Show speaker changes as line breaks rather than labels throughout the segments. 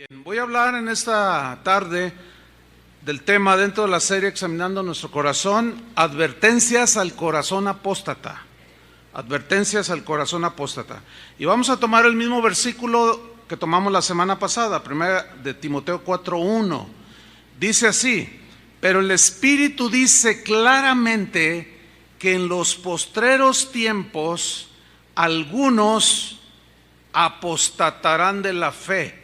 Bien, voy a hablar en esta tarde del tema dentro de la serie Examinando Nuestro Corazón, advertencias al corazón apóstata. Advertencias al corazón apóstata. Y vamos a tomar el mismo versículo que tomamos la semana pasada, primera de Timoteo 4:1. Dice así: pero el Espíritu dice claramente que en los postreros tiempos algunos apostatarán de la fe,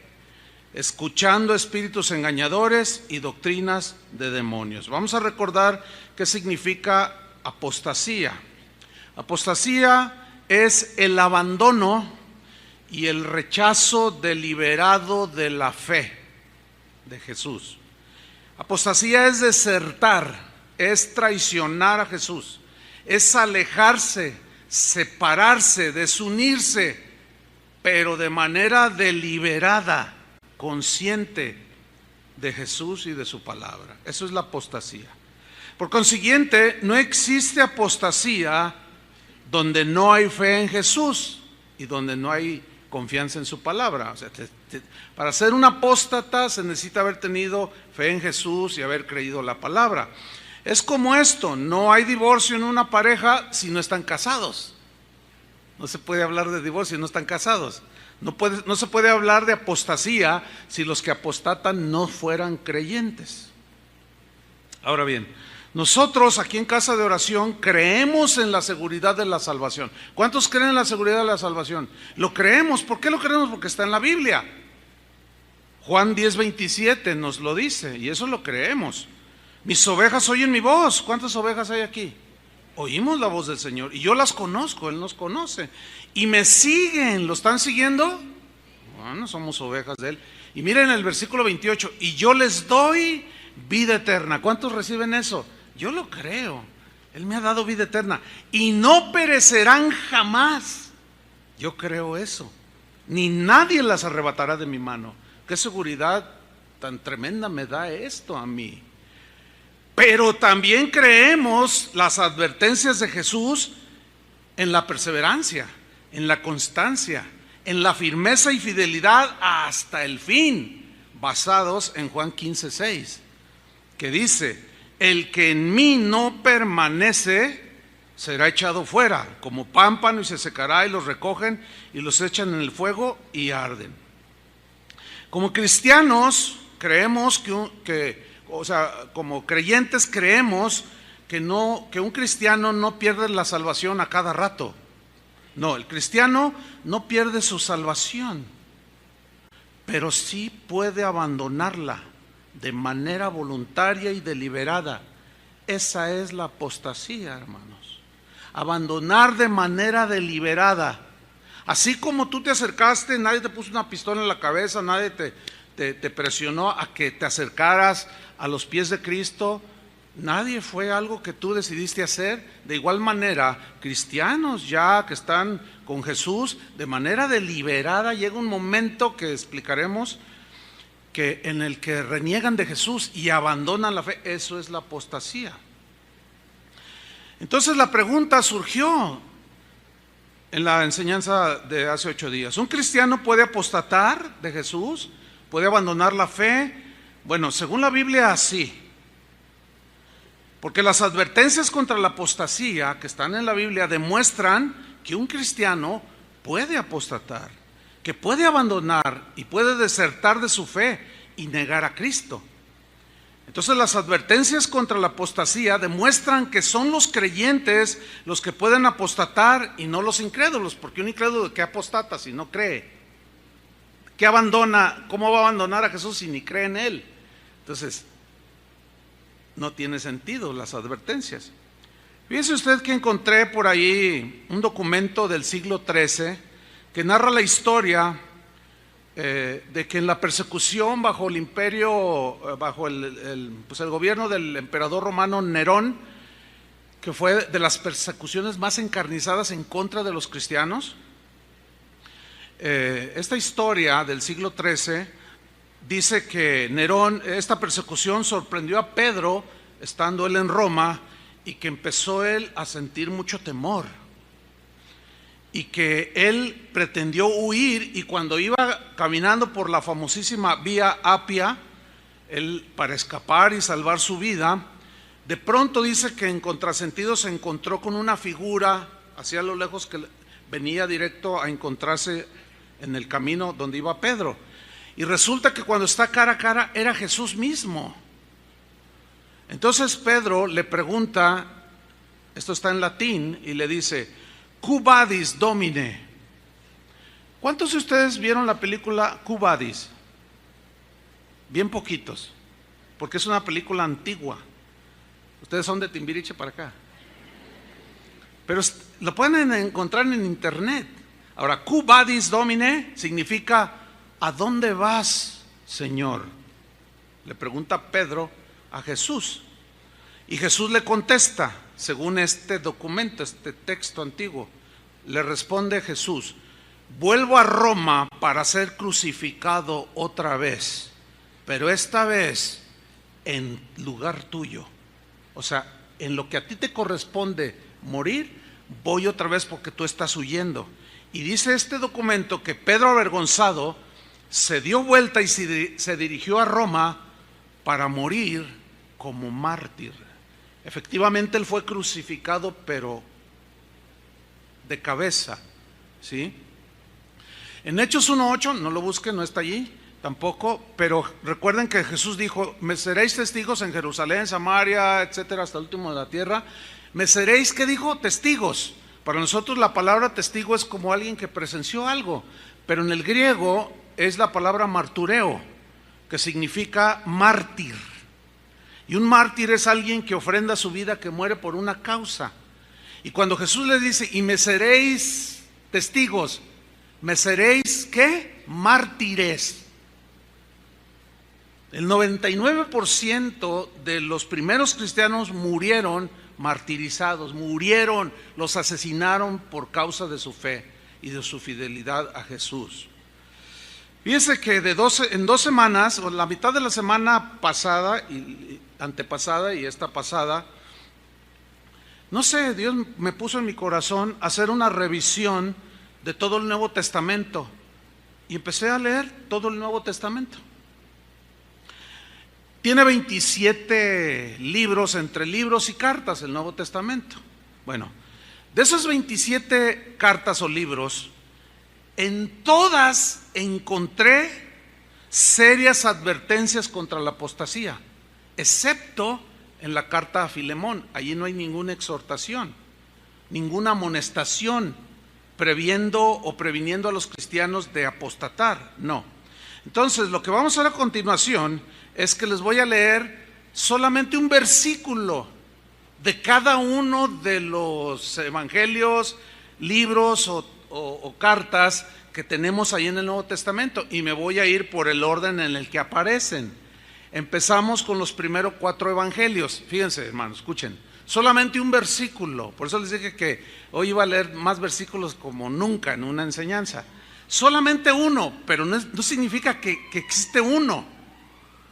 escuchando espíritus engañadores y doctrinas de demonios. Vamos a recordar qué significa apostasía. Apostasía es el abandono y el rechazo deliberado de la fe de Jesús. Apostasía es desertar, es traicionar a Jesús, es alejarse, separarse, desunirse, pero de manera deliberada, consciente de Jesús y de su palabra. Eso es la apostasía. Por consiguiente, no existe apostasía donde no hay fe en Jesús y donde no hay confianza en su palabra. O sea, para ser un apóstata se necesita haber tenido fe en Jesús y haber creído la palabra. Es como esto: no hay divorcio en una pareja si no están casados. No se puede hablar de divorcio si no están casados. No se puede hablar de apostasía si los que apostatan no fueran creyentes. Ahora bien, nosotros aquí en Casa de Oración creemos en la seguridad de la salvación. ¿Cuántos creen en la seguridad de la salvación? Lo creemos. ¿Por qué lo creemos? Porque está en la Biblia. Juan 10:27 nos lo dice, y eso lo creemos. Mis ovejas oyen mi voz. ¿Cuántas ovejas hay aquí? Oímos la voz del Señor, y yo las conozco, Él nos conoce, y me siguen. ¿Lo están siguiendo? Bueno, somos ovejas de Él. Y miren el versículo 28, y yo les doy vida eterna. ¿Cuántos reciben eso? Yo lo creo. Él me ha dado vida eterna, y no perecerán jamás. Yo creo eso. Ni nadie las arrebatará de mi mano. Qué seguridad tan tremenda me da esto a mí. Pero también creemos las advertencias de Jesús en la perseverancia, en la constancia, en la firmeza y fidelidad hasta el fin, basados en Juan 15:6, que dice: el que en mí no permanece será echado fuera como pámpano y se secará, y los recogen y los echan en el fuego y arden. Como cristianos creemos como creyentes creemos que un cristiano no pierde la salvación a cada rato. No, el cristiano no pierde su salvación, pero sí puede abandonarla de manera voluntaria y deliberada. Esa es la apostasía, hermanos. Abandonar de manera deliberada. Así como tú te acercaste, nadie te puso una pistola en la cabeza, nadie te presionó a que te acercaras a los pies de Cristo. Nadie, fue algo que tú decidiste hacer. De igual manera, cristianos ya que están con Jesús, de manera deliberada, llega un momento que explicaremos en el que reniegan de Jesús y abandonan la fe. Eso es la apostasía. Entonces la pregunta surgió en la enseñanza de hace 8 días. ¿Un cristiano puede apostatar de Jesús? ¿Puede abandonar la fe? Bueno, según la Biblia, sí. Porque las advertencias contra la apostasía que están en la Biblia demuestran que un cristiano puede apostatar, que puede abandonar y puede desertar de su fe y negar a Cristo. Entonces las advertencias contra la apostasía demuestran que son los creyentes los que pueden apostatar y no los incrédulos, porque un incrédulo ¿qué apostata si no cree? ¿Qué abandona? ¿Cómo va a abandonar a Jesús si ni cree en Él? Entonces, no tiene sentido las advertencias. Fíjese usted que encontré por ahí un documento del siglo XIII que narra la historia de que en la persecución bajo el imperio, bajo el gobierno del emperador romano Nerón, que fue de las persecuciones más encarnizadas en contra de los cristianos. Esta historia del siglo XIII dice que Nerón, esta persecución sorprendió a Pedro estando él en Roma, y que empezó él a sentir mucho temor. y que él pretendió huir, y cuando iba caminando por la famosísima Vía Apia, él, para escapar y salvar su vida, de pronto dice que en contrasentido se encontró con una figura hacia lo lejos que venía directo a encontrarse en el camino donde iba Pedro. Y resulta que cuando está cara a cara era Jesús mismo. Entonces Pedro le pregunta, esto está en latín, y le dice: Quo vadis, Domine? ¿Cuántos de ustedes vieron la película Quo vadis? Bien poquitos, porque es una película antigua. Ustedes son de Timbiriche para acá, pero lo pueden encontrar en internet. Ahora, Quo vadis, Domine significa: ¿a dónde vas, Señor? Le pregunta Pedro a Jesús, y Jesús le contesta, según este documento, este texto antiguo, le responde Jesús: vuelvo a Roma para ser crucificado otra vez, pero esta vez en lugar tuyo. O sea, en lo que a ti te corresponde morir, voy otra vez porque tú estás huyendo. Y dice este documento que Pedro, avergonzado, se dio vuelta y se dirigió a Roma para morir como mártir. Efectivamente él fue crucificado, pero de cabeza, ¿sí? En Hechos 1:8, no lo busquen, no está allí tampoco, pero recuerden que Jesús dijo: me seréis testigos en Jerusalén, Samaria, etcétera, hasta el último de la tierra. Me seréis, ¿qué dijo? Testigos. Para nosotros la palabra testigo es como alguien que presenció algo, pero en el griego es la palabra martureo, que significa mártir. Y un mártir es alguien que ofrenda su vida, que muere por una causa. Y cuando Jesús les dice: y me seréis testigos, me seréis, ¿qué? Mártires. El 99% de los primeros cristianos murieron martirizados, murieron, los asesinaron por causa de su fe y de su fidelidad a Jesús. Fíjense que en 2 semanas, o la mitad de la semana pasada y antepasada y esta pasada, no sé, Dios me puso en mi corazón hacer una revisión de todo el Nuevo Testamento, y empecé a leer todo el Nuevo Testamento. Tiene 27 libros, entre libros y cartas, el Nuevo Testamento. Bueno, de esos 27 cartas o libros, en todas encontré serias advertencias contra la apostasía, excepto en la carta a Filemón. Allí no hay ninguna exhortación, ninguna amonestación previendo o previniendo a los cristianos de apostatar, no. Entonces, lo que vamos a hacer a continuación es que les voy a leer solamente un versículo de cada uno de los evangelios, libros o cartas que tenemos ahí en el Nuevo Testamento, y me voy a ir por el orden en el que aparecen. Empezamos con los primeros 4 evangelios. Fíjense, hermanos, escuchen, solamente un versículo. Por eso les dije que hoy iba a leer más versículos como nunca en una enseñanza. Solamente uno, pero no significa que existe uno.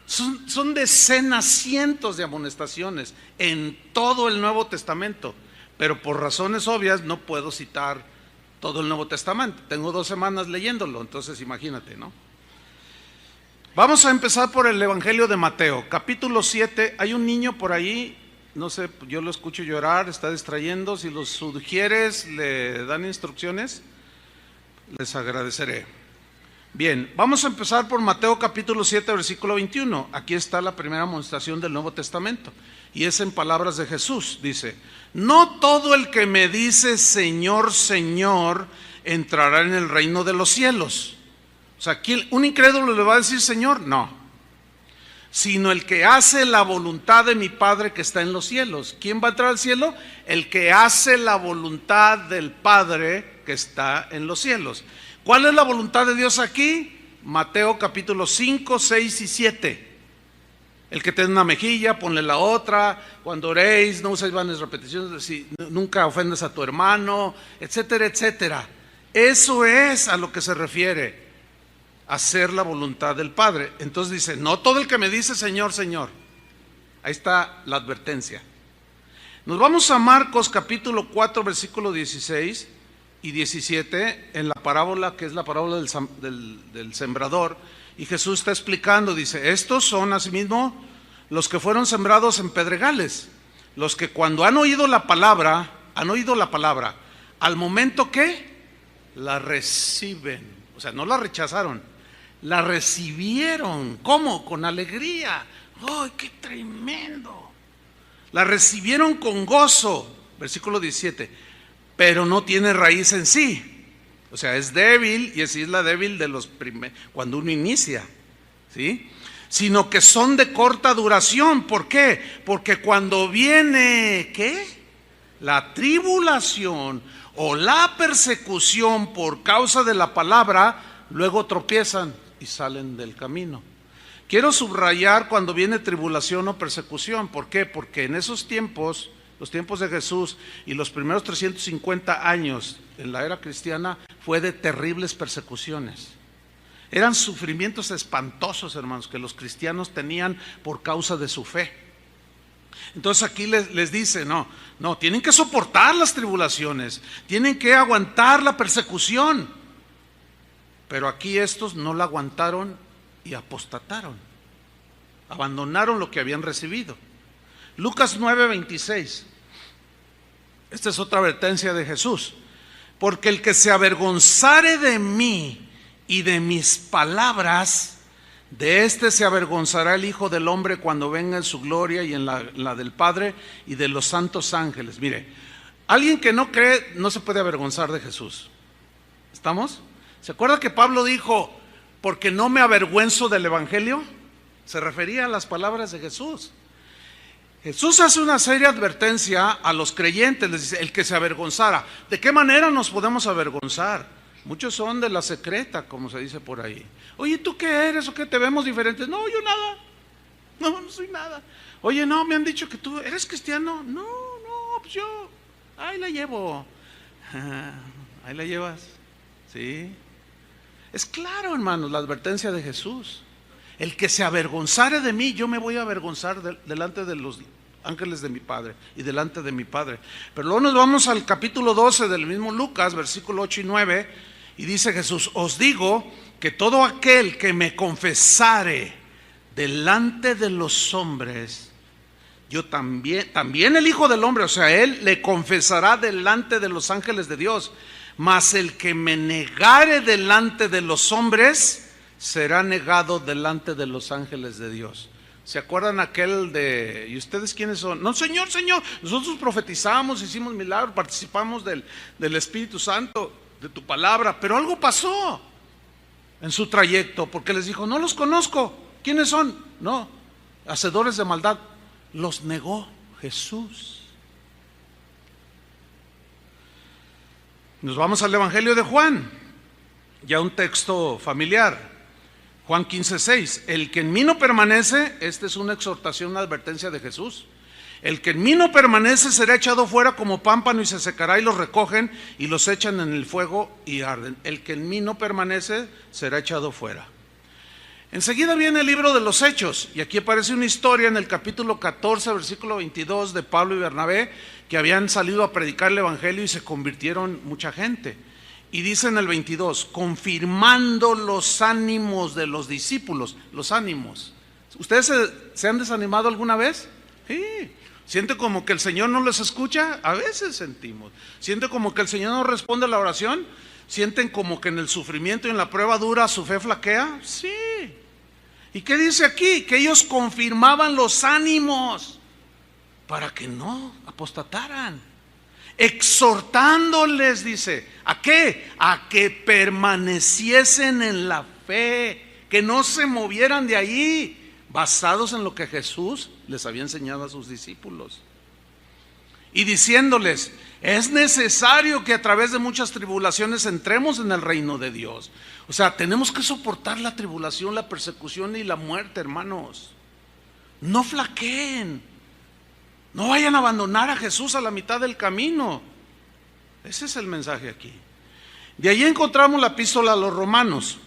Son decenas, cientos de amonestaciones en todo el Nuevo Testamento, pero por razones obvias no puedo citar todo el Nuevo Testamento. Tengo 2 semanas leyéndolo, entonces imagínate, ¿no? Vamos a empezar por el Evangelio de Mateo, capítulo 7. Hay un niño por ahí, no sé, yo lo escucho llorar, está distrayendo. Si los sugieres, le dan instrucciones, les agradeceré. Bien, vamos a empezar por Mateo capítulo 7, versículo 21. Aquí está la primera amonestación del Nuevo Testamento, y es en palabras de Jesús. Dice: no todo el que me dice Señor, Señor, entrará en el reino de los cielos. O sea, ¿un incrédulo le va a decir Señor? No. Sino el que hace la voluntad de mi Padre que está en los cielos. ¿Quién va a entrar al cielo? El que hace la voluntad del Padre que está en los cielos. ¿Cuál es la voluntad de Dios aquí? Mateo capítulo 5, 6 y 7. El que tiene una mejilla, ponle la otra. Cuando oréis, no uséis vanas repeticiones, nunca ofendas a tu hermano, etcétera, etcétera. Eso es a lo que se refiere hacer la voluntad del Padre. Entonces dice: no todo el que me dice Señor, Señor. Ahí está la advertencia. Nos vamos a Marcos capítulo 4, versículo 16, y 17 en la parábola, que es la parábola del sembrador, y Jesús está explicando, dice, estos son asimismo los que fueron sembrados en pedregales, los que cuando han oído la palabra, al momento que la reciben, o sea, no la rechazaron, la recibieron. ¿Cómo? Con alegría. ¡Ay, qué tremendo! La recibieron con gozo, versículo 17, pero no tiene raíz en sí. O sea, es débil, y así es la débil de los primeros, cuando uno inicia, ¿sí? Sino que son de corta duración. ¿Por qué? Porque cuando viene, ¿qué? La tribulación o la persecución por causa de la palabra, luego tropiezan y salen del camino. Quiero subrayar cuando viene tribulación o persecución. ¿Por qué? Porque en esos tiempos, los tiempos de Jesús y los primeros 350 años en la era cristiana, fue de terribles persecuciones. Eran sufrimientos espantosos, hermanos, que los cristianos tenían por causa de su fe. Entonces aquí les dice, no, tienen que soportar las tribulaciones, tienen que aguantar la persecución. Pero aquí estos no la aguantaron y apostataron, abandonaron lo que habían recibido. Lucas 9:26, esta es otra advertencia de Jesús. Porque el que se avergonzare de mí y de mis palabras, de este se avergonzará el Hijo del Hombre cuando venga en su gloria y en la del Padre y de los santos ángeles. Mire, alguien que no cree no se puede avergonzar de Jesús. ¿Estamos? ¿Se acuerda que Pablo dijo, porque no me avergüenzo del Evangelio? Se refería a las palabras de Jesús. Jesús hace una seria advertencia a los creyentes, les dice, el que se avergonzara. ¿De qué manera nos podemos avergonzar? Muchos son de la secreta, como se dice por ahí. Oye, ¿tú qué eres o qué te vemos diferentes? No, yo nada. No soy nada. Oye, no, me han dicho que tú eres cristiano. No, pues yo, ahí la llevo. Ahí la llevas. Sí. Es claro, hermanos, la advertencia de Jesús. El que se avergonzare de mí, yo me voy a avergonzar delante de los ángeles de mi Padre y delante de mi Padre. Pero luego nos vamos al capítulo 12 del mismo Lucas, versículo 8 y 9, y dice Jesús, os digo que todo aquel que me confesare delante de los hombres, yo también el Hijo del Hombre, o sea, él le confesará delante de los ángeles de Dios. Mas el que me negare delante de los hombres, será negado delante de los ángeles de Dios. ¿Se acuerdan aquel de, ¿y ustedes quiénes son? No, Señor, nosotros profetizamos, hicimos milagros, participamos del Espíritu Santo, de tu palabra, pero algo pasó en su trayecto, porque les dijo, no los conozco. ¿Quiénes son? No, hacedores de maldad. Los negó Jesús. Nos vamos al Evangelio de Juan, ya un texto familiar. Juan 15:6, el que en mí no permanece, esta es una exhortación, una advertencia de Jesús. El que en mí no permanece será echado fuera como pámpano y se secará, y los recogen y los echan en el fuego y arden. El que en mí no permanece será echado fuera. Enseguida viene el libro de los Hechos, y aquí aparece una historia en el capítulo 14, versículo 22 de Pablo y Bernabé, que habían salido a predicar el Evangelio y se convirtieron mucha gente. Y dice en el 22, confirmando los ánimos de los discípulos, los ánimos. ¿Ustedes se han desanimado alguna vez? Sí. ¿Siente como que el Señor no les escucha? A veces sentimos. ¿Siente como que el Señor no responde a la oración? ¿Sienten como que en el sufrimiento y en la prueba dura su fe flaquea? Sí. ¿Y qué dice aquí? Que ellos confirmaban los ánimos para que no apostataran. Exhortándoles, dice, ¿a qué? A que permaneciesen en la fe, que no se movieran de allí, basados en lo que Jesús les había enseñado a sus discípulos. Y diciéndoles, es necesario que a través de muchas tribulaciones entremos en el reino de Dios. O sea, tenemos que soportar la tribulación, la persecución y la muerte, hermanos. No flaqueen. No vayan a abandonar a Jesús a la mitad del camino. Ese es el mensaje aquí. De ahí encontramos la epístola a los Romanos,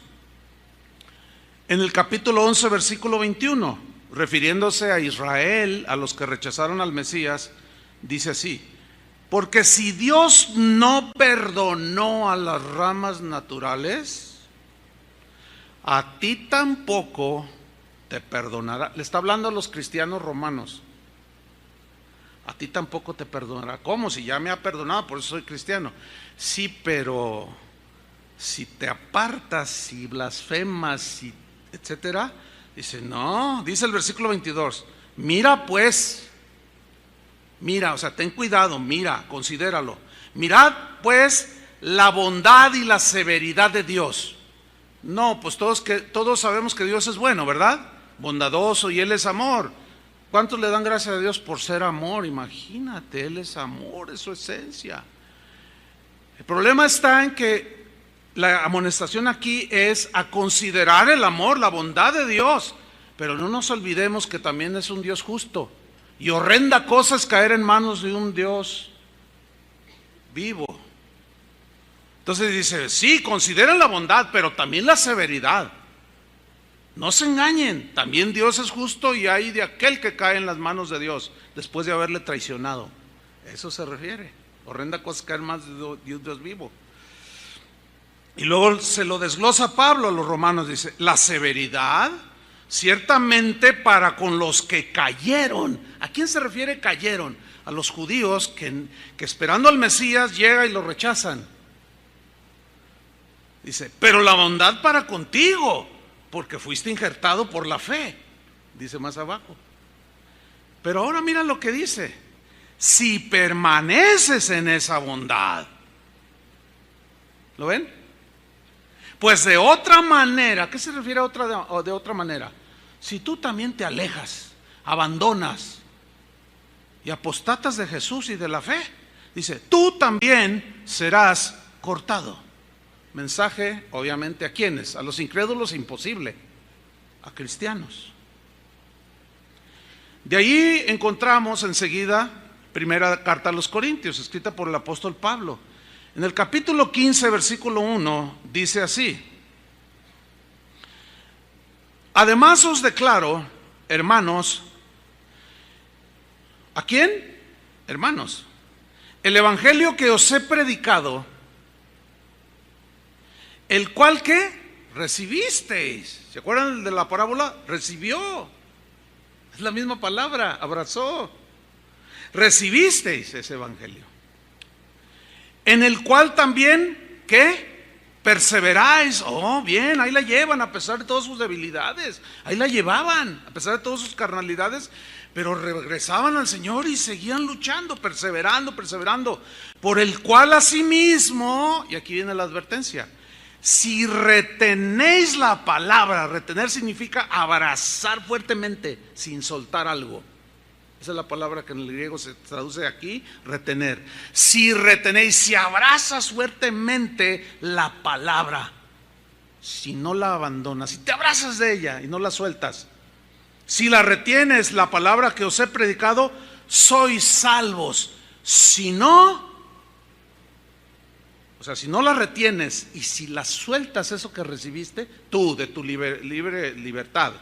en el capítulo 11, versículo 21, refiriéndose a Israel, a los que rechazaron al Mesías, dice así: Porque si Dios no perdonó a las ramas naturales, a ti tampoco te perdonará. Le está hablando a los cristianos romanos. A ti tampoco te perdonará. ¿Cómo? Si ya me ha perdonado, por eso soy cristiano. Sí, pero si te apartas, si blasfemas, si etcétera, dice, no, dice el versículo 22, mira pues, mira, o sea, ten cuidado, mira, considéralo. Mirad pues la bondad y la severidad de Dios. No, pues todos sabemos que Dios es bueno, ¿verdad? Bondadoso, y Él es amor. ¿Cuántos le dan gracias a Dios por ser amor? Imagínate, Él es amor, es su esencia. El problema está en que la amonestación aquí es a considerar el amor, la bondad de Dios, pero no nos olvidemos que también es un Dios justo. Y horrenda cosa es caer en manos de un Dios vivo. Entonces dice, sí, consideren la bondad, pero también la severidad. No se engañen, también Dios es justo y hay de aquel que cae en las manos de Dios después de haberle traicionado. Eso se refiere. Horrenda cosa es caer en manos de un Dios vivo. Y luego se lo desglosa Pablo a los romanos, dice, la severidad ciertamente para con los que cayeron. ¿A quién se refiere cayeron? A los judíos que esperando al Mesías llega y lo rechazan. Dice, pero la bondad para contigo, porque fuiste injertado por la fe, dice más abajo. Pero ahora mira lo que dice, si permaneces en esa bondad. ¿Lo ven? Pues de otra manera, ¿a qué se refiere de otra manera? Si tú también te alejas, abandonas y apostatas de Jesús y de la fe, dice, tú también serás cortado. Mensaje, obviamente, ¿a quiénes? A los incrédulos, imposible. A cristianos. De ahí encontramos enseguida primera carta a los Corintios, escrita por el apóstol Pablo. En el capítulo 15, versículo 1, dice así: además os declaro, hermanos, ¿a quién? Hermanos, el evangelio que os he predicado, el cual ¿qué? Recibisteis. ¿Se acuerdan de la parábola? Recibió. Es la misma palabra, abrazó. Recibisteis ese evangelio, en el cual también ¿qué? Perseveráis. Oh, bien, ahí la llevan a pesar de todas sus debilidades. Ahí la llevaban a pesar de todas sus carnalidades, pero regresaban al Señor y seguían luchando, perseverando, por el cual asimismo, y aquí viene la advertencia, si retenéis la palabra, retener significa abrazar fuertemente sin soltar algo. Esa es la palabra que en el griego se traduce aquí, retener. Si retenéis, si abrazas fuertemente la palabra, si no la abandonas, si te abrazas de ella y no la sueltas, si la retienes, la palabra que os he predicado, sois salvos. Si no, o sea, si no la retienes y si la sueltas, eso que recibiste, tú de tu libre libertad,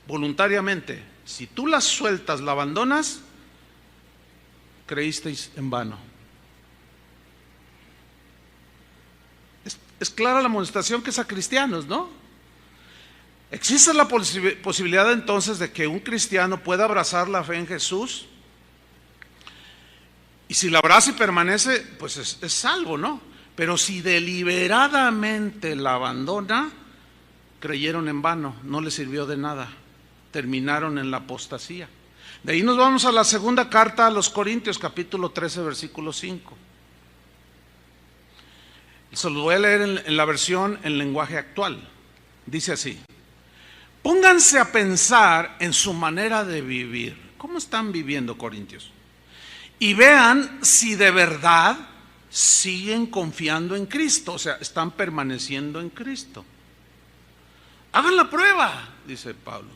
voluntariamente, si tú la sueltas, la abandonas, creísteis en vano. Es clara la amonestación que es a cristianos, ¿no? ¿Existe la posibilidad entonces de que un cristiano pueda abrazar la fe en Jesús? Y si la abraza y permanece, pues es salvo, ¿no? Pero si deliberadamente la abandona, creyeron en vano, no les sirvió de nada, terminaron en la apostasía. De ahí nos vamos a la segunda carta a los Corintios, capítulo 13, versículo 5. Se lo voy a leer en la versión en lenguaje actual. Dice así: pónganse a pensar en su manera de vivir. ¿Cómo están viviendo, Corintios? Y vean si de verdad siguen confiando en Cristo, o sea, están permaneciendo en Cristo. Hagan la prueba, dice Pablo.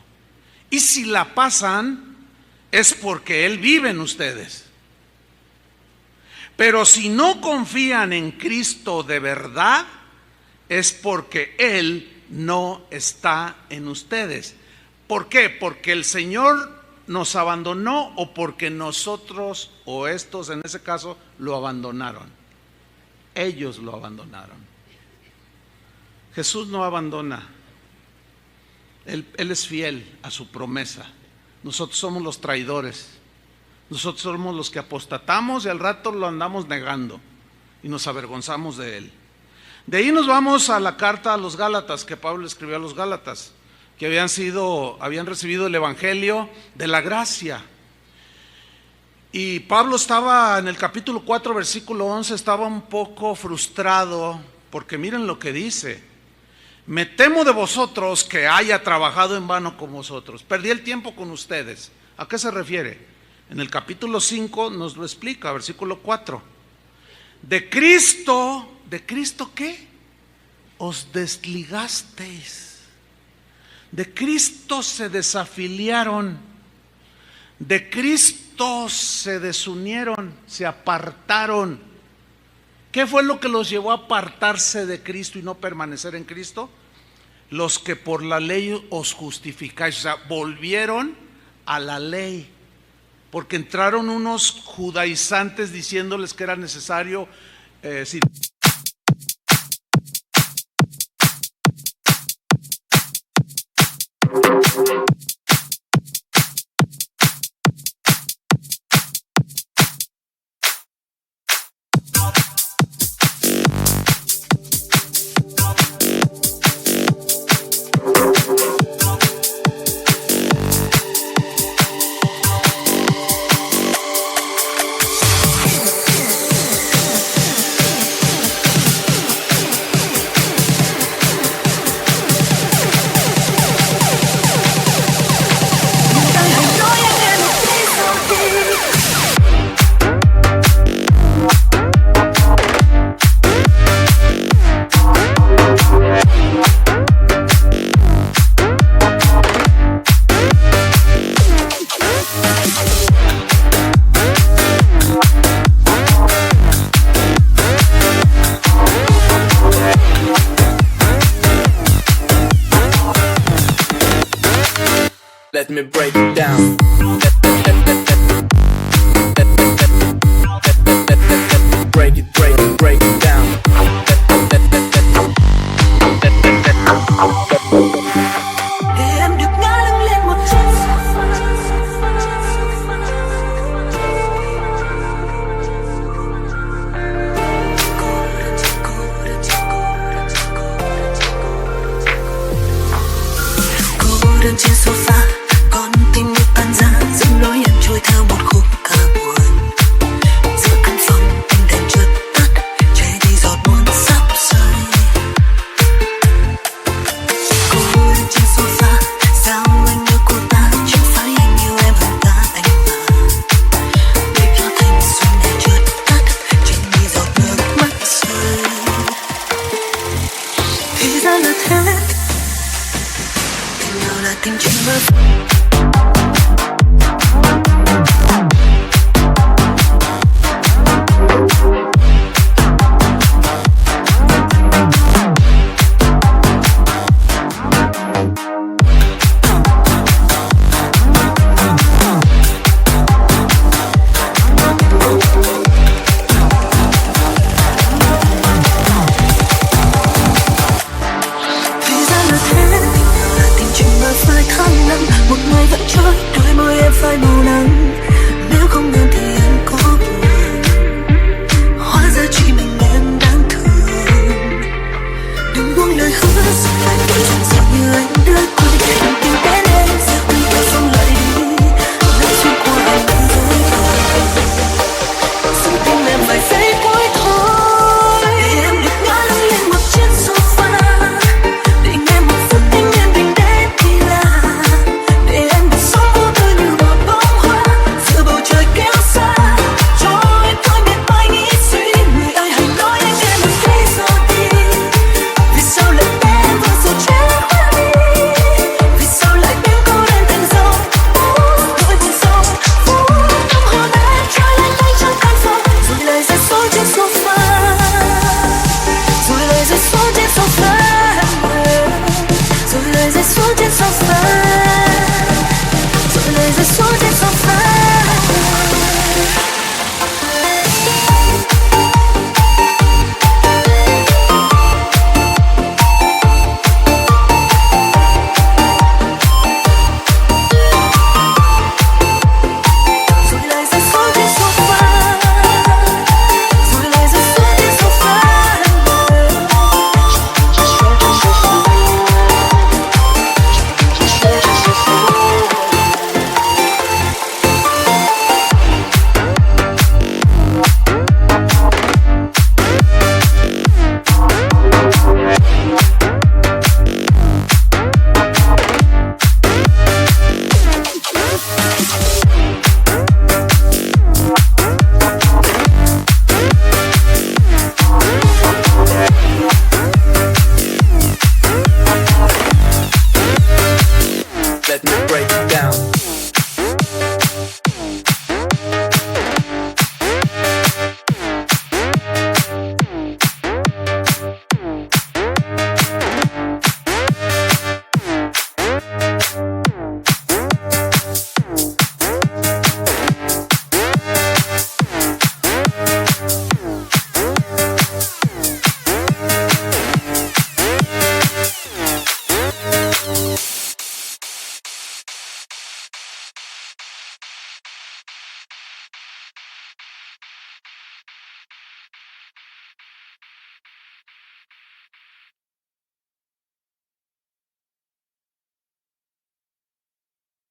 Y si la pasan, es porque Él vive en ustedes. Pero si no confían en Cristo de verdad, es porque Él no está en ustedes. ¿Por qué? Porque el Señor nos abandonó o porque nosotros o estos en ese caso lo abandonaron. Ellos lo abandonaron. Jesús no abandona. Él es fiel a su promesa. Nosotros somos los traidores. Nosotros somos los que apostatamos y al rato lo andamos negando y nos avergonzamos de él. De ahí nos vamos a la carta a los Gálatas que Pablo escribió a los Gálatas, que habían recibido el evangelio de la gracia. Y Pablo estaba en el capítulo 4 versículo 11, estaba un poco frustrado porque miren lo que dice: me temo de vosotros que haya trabajado en vano con vosotros, perdí el tiempo con ustedes. ¿A qué se refiere? En el capítulo 5 nos lo explica, versículo 4. ¿De Cristo qué? Os desligasteis. De Cristo se desafiliaron. De Cristo se desunieron, se apartaron. ¿Qué fue lo que los llevó a apartarse de Cristo y no permanecer en Cristo? Los que por la ley os justificáis, o sea, volvieron a la ley, porque entraron unos judaizantes diciéndoles que era necesario
Let me break it down. Break it down.
Để em được ngã lưng lên một chiếc cô đơn trên sofa, con tim như tan rã, dòng nỗi em trôi theo một khúc ca buồn. Giữa căn phòng ánh đèn chợt tắt, che đi giọt buồn sắp rơi. Cô đơn trên sofa, sao anh nhớ cô ta, chẳng phải anh yêu em hơn cả anh mà. Để cho thanh xuân này chợt tắt, trên đi giọt nước mắt rơi. Thì ra là thế, tình yêu là tình chuyện mơ. Một ngày vẫn trôi, đôi môi em phai màu nắng. Nếu không nên thì em có buồn. Hóa ra chỉ mình em đáng thương. Đừng buông lời hứa, giờ phải đôi chân dịu như anh đưa cười. Đừng tìm đến em, giờ từng câu xong lại đi. Nắng xuyên qua em với tôi. Giữ tim em vài giây cuối thôi. Để em được ngã lưng lên một chiếc sofa. Để nghe một phút anh em bình đến thì là. Để em được sống vô tư như một bông hoa. Giữa bầu trời kéo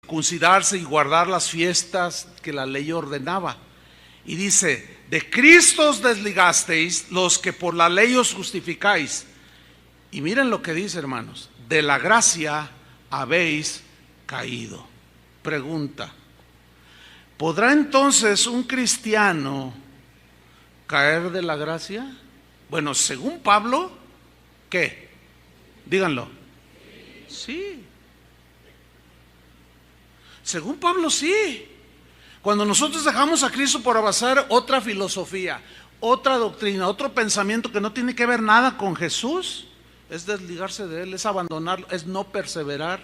circuncidarse y guardar las fiestas que la ley ordenaba. Y dice, de Cristo os desligasteis, los que por la ley os justificáis. Y miren lo que dice, hermanos, de la gracia habéis caído. Pregunta, ¿podrá entonces un cristiano caer de la gracia? Bueno, según Pablo, ¿qué? Díganlo. Sí. Según Pablo, sí. Cuando nosotros dejamos a Cristo por abrazar otra filosofía, otra doctrina, otro pensamiento que no tiene que ver nada con Jesús, es desligarse de Él, es abandonarlo, es no perseverar.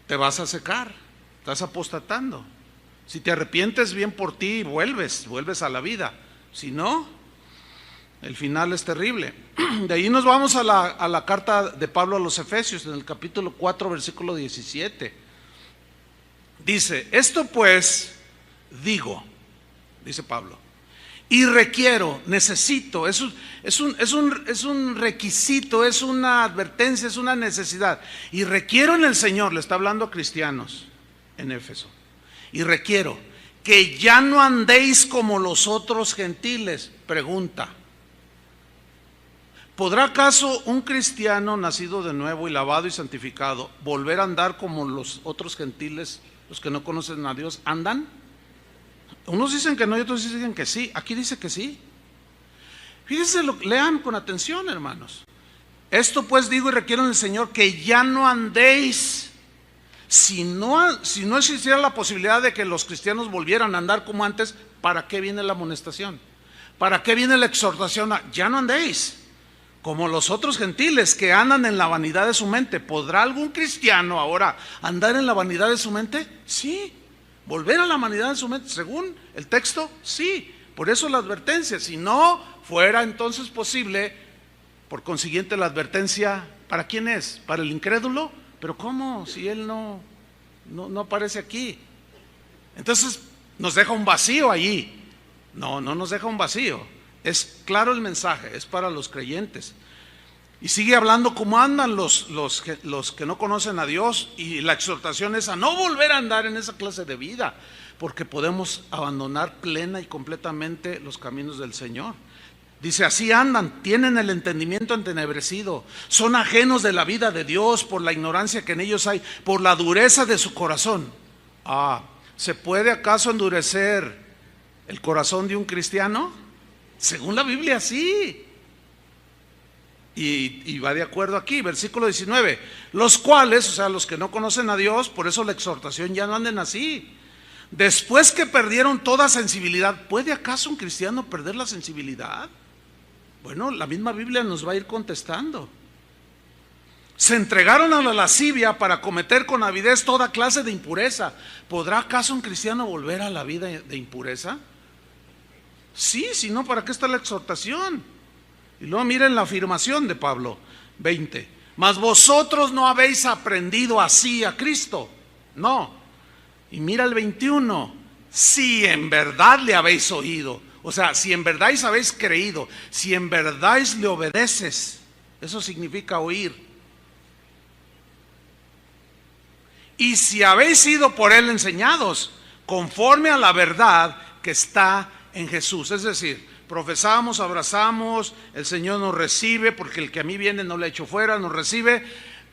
Te vas a secar, estás apostatando. Si te arrepientes, bien por ti, vuelves a la vida. Si no, el final es terrible. De ahí nos vamos a la carta de Pablo a los Efesios, en el capítulo 4, versículo 17. Dice, esto pues digo, dice Pablo, y requiero, necesito, es un requisito, es una advertencia, es una necesidad. Y requiero en el Señor, le está hablando a cristianos en Éfeso, y requiero que ya no andéis como los otros gentiles. Pregunta, ¿podrá acaso un cristiano nacido de nuevo y lavado y santificado volver a andar como los otros gentiles, los que no conocen a Dios, andan? Unos dicen que no y otros dicen que sí. Aquí dice que sí. Fíjense, lean con atención, hermanos. Esto pues digo y requiero en el Señor que ya no andéis. Si no existiera la posibilidad de que los cristianos volvieran a andar como antes, ¿para qué viene la amonestación? ¿Para qué viene la exhortación? Ya no andéis como los otros gentiles que andan en la vanidad de su mente. ¿Podrá algún cristiano ahora andar en la vanidad de su mente? Sí. ¿Volver a la vanidad de su mente? Según el texto, sí. Por eso la advertencia. Si no fuera entonces posible, por consiguiente la advertencia, ¿para quién es? ¿Para el incrédulo? Pero ¿cómo? Si él no aparece aquí. Entonces nos deja un vacío allí. No nos deja un vacío. Es claro el mensaje, es para los creyentes. Y sigue hablando cómo andan los que no conocen a Dios, y la exhortación es a no volver a andar en esa clase de vida, porque podemos abandonar plena y completamente los caminos del Señor. Dice, así andan, tienen el entendimiento entenebrecido, son ajenos de la vida de Dios por la ignorancia que en ellos hay, por la dureza de su corazón. ¿Se puede acaso endurecer el corazón de un cristiano? Según la Biblia, sí. Y va de acuerdo aquí, versículo 19. Los cuales, o sea, los que no conocen a Dios, por eso la exhortación, ya no anden así. Después que perdieron toda sensibilidad. ¿Puede acaso un cristiano perder la sensibilidad? Bueno, la misma Biblia nos va a ir contestando. Se entregaron a la lascivia para cometer con avidez toda clase de impureza. ¿Podrá acaso un cristiano volver a la vida de impureza? Sí, si no, ¿para qué está la exhortación? Y luego miren la afirmación de Pablo, 20. Mas vosotros no habéis aprendido así a Cristo. No. Y mira el 21. Si en verdad le habéis oído. O sea, si en verdad habéis creído, si en verdad le obedeces, eso significa oír. Y si habéis sido por él enseñados, conforme a la verdad que está en Jesús. Es decir, profesamos, abrazamos, el Señor nos recibe, porque el que a mí viene no le echo fuera, nos recibe,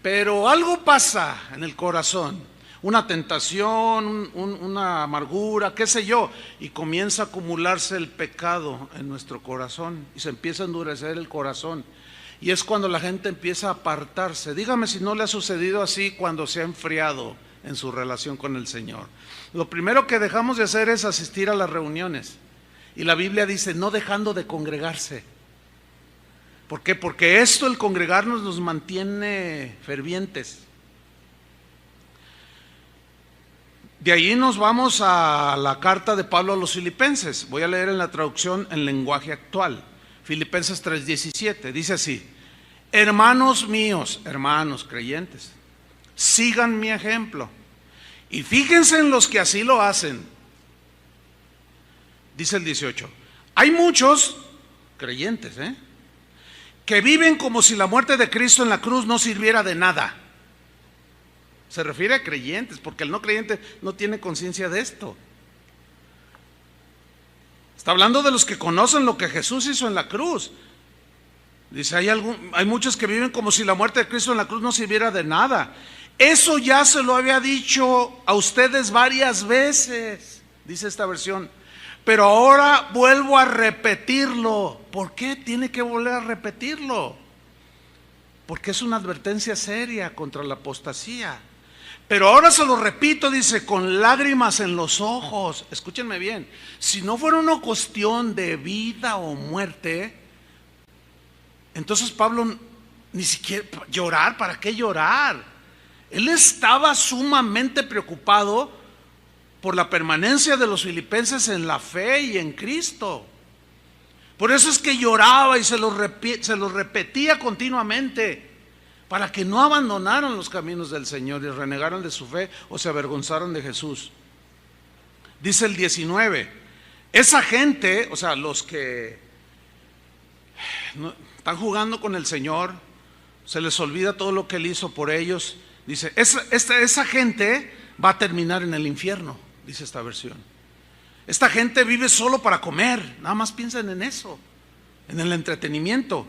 pero algo pasa en el corazón. Una tentación, una amargura, qué sé yo, y comienza a acumularse el pecado en nuestro corazón y se empieza a endurecer el corazón, y es cuando la gente empieza a apartarse. Dígame si no le ha sucedido así cuando se ha enfriado en su relación con el Señor. Lo primero que dejamos de hacer es asistir a las reuniones, y la Biblia dice no dejando de congregarse. ¿Por qué? Porque esto, el congregarnos, nos mantiene fervientes. De ahí nos vamos a la carta de Pablo a los Filipenses. Voy a leer en la traducción en lenguaje actual. Filipenses 3:17. Dice así: hermanos míos, hermanos creyentes, sigan mi ejemplo y fíjense en los que así lo hacen. Dice el 18. Hay muchos creyentes, que viven como si la muerte de Cristo en la cruz no sirviera de nada. Se refiere a creyentes, porque el no creyente no tiene conciencia de esto. Está hablando de los que conocen lo que Jesús hizo en la cruz. Dice, hay muchos que viven como si la muerte de Cristo en la cruz no sirviera de nada. Eso ya se lo había dicho a ustedes varias veces, dice esta versión. Pero ahora vuelvo a repetirlo. ¿Por qué tiene que volver a repetirlo? Porque es una advertencia seria contra la apostasía. Pero ahora se lo repito, dice, con lágrimas en los ojos. Escúchenme bien, si no fuera una cuestión de vida o muerte, entonces Pablo ni siquiera llorar, ¿para qué llorar? Él estaba sumamente preocupado por la permanencia de los filipenses en la fe y en Cristo. Por eso es que lloraba y se lo repetía continuamente, para que no abandonaran los caminos del Señor y renegaran de su fe o se avergonzaran de Jesús. Dice el 19, esa gente, o sea, los que están jugando con el Señor, se les olvida todo lo que Él hizo por ellos. Dice, esa gente va a terminar en el infierno, dice esta versión. Esta gente vive solo para comer, nada más piensan en eso, en el entretenimiento.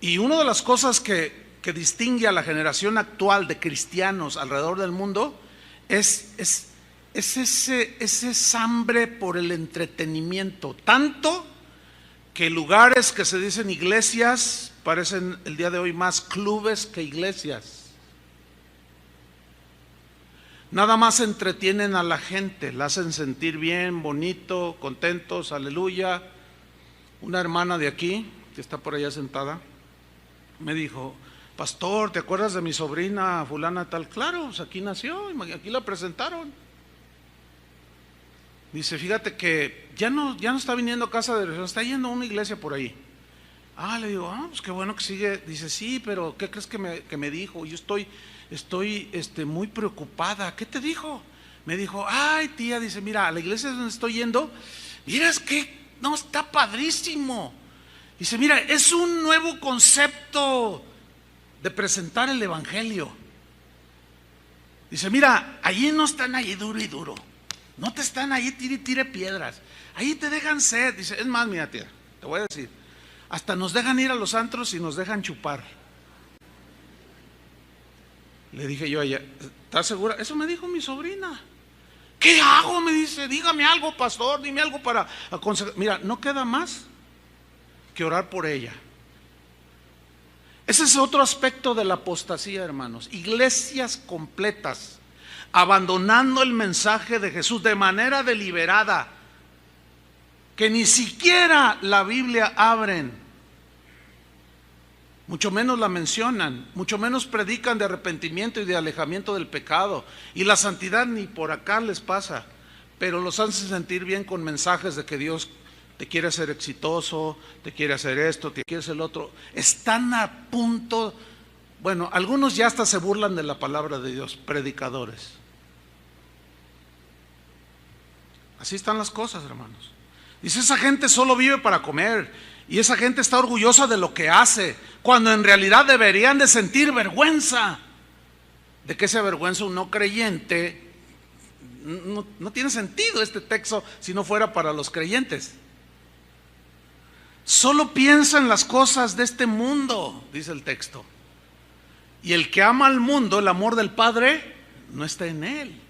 Y una de las cosas que distingue a la generación actual de cristianos alrededor del mundo es ese hambre por el entretenimiento, tanto que lugares que se dicen iglesias parecen el día de hoy más clubes que iglesias. Nada más entretienen a la gente, la hacen sentir bien, bonito, contentos, aleluya. Una hermana de aquí, que está por allá sentada, me dijo, pastor, ¿te acuerdas de mi sobrina fulana tal? Claro, pues aquí nació, aquí la presentaron. Dice, fíjate que ya no está viniendo a casa de oración, está yendo a una iglesia por ahí. Le digo, pues qué bueno que sigue. Dice, sí, pero ¿qué crees que me dijo? Yo estoy muy preocupada. ¿Qué te dijo? Me dijo, ay tía, dice, mira, a la iglesia donde estoy yendo, miras que no, está padrísimo. Dice, mira, es un nuevo concepto de presentar el evangelio. Dice, mira, allí no están ahí duro y duro, no te están ahí tire piedras, ahí te dejan ser. Dice, es más, mira tía, te voy a decir, hasta nos dejan ir a los antros y nos dejan chupar. Le dije yo a ella, ¿estás segura? Eso me dijo mi sobrina. ¿Qué hago? Me dice, dígame algo, pastor, dime algo para aconsejar. Mira, no queda más que orar por ella. Ese es otro aspecto de la apostasía, hermanos. Iglesias completas abandonando el mensaje de Jesús de manera deliberada, que ni siquiera la Biblia abren, mucho menos la mencionan, mucho menos predican de arrepentimiento y de alejamiento del pecado, y la santidad ni por acá les pasa, pero los hacen sentir bien con mensajes de que Dios te quiere hacer exitoso, te quiere hacer esto, te quiere hacer el otro. Están a punto, bueno, algunos ya hasta se burlan de la palabra de Dios, predicadores. Así están las cosas, hermanos. Dice, esa gente solo vive para comer, y esa gente está orgullosa de lo que hace, cuando en realidad deberían de sentir vergüenza. ¿De qué se avergüenza un no creyente? No tiene sentido este texto si no fuera para los creyentes. Solo piensa en las cosas de este mundo, dice el texto. Y el que ama al mundo, el amor del Padre no está en él.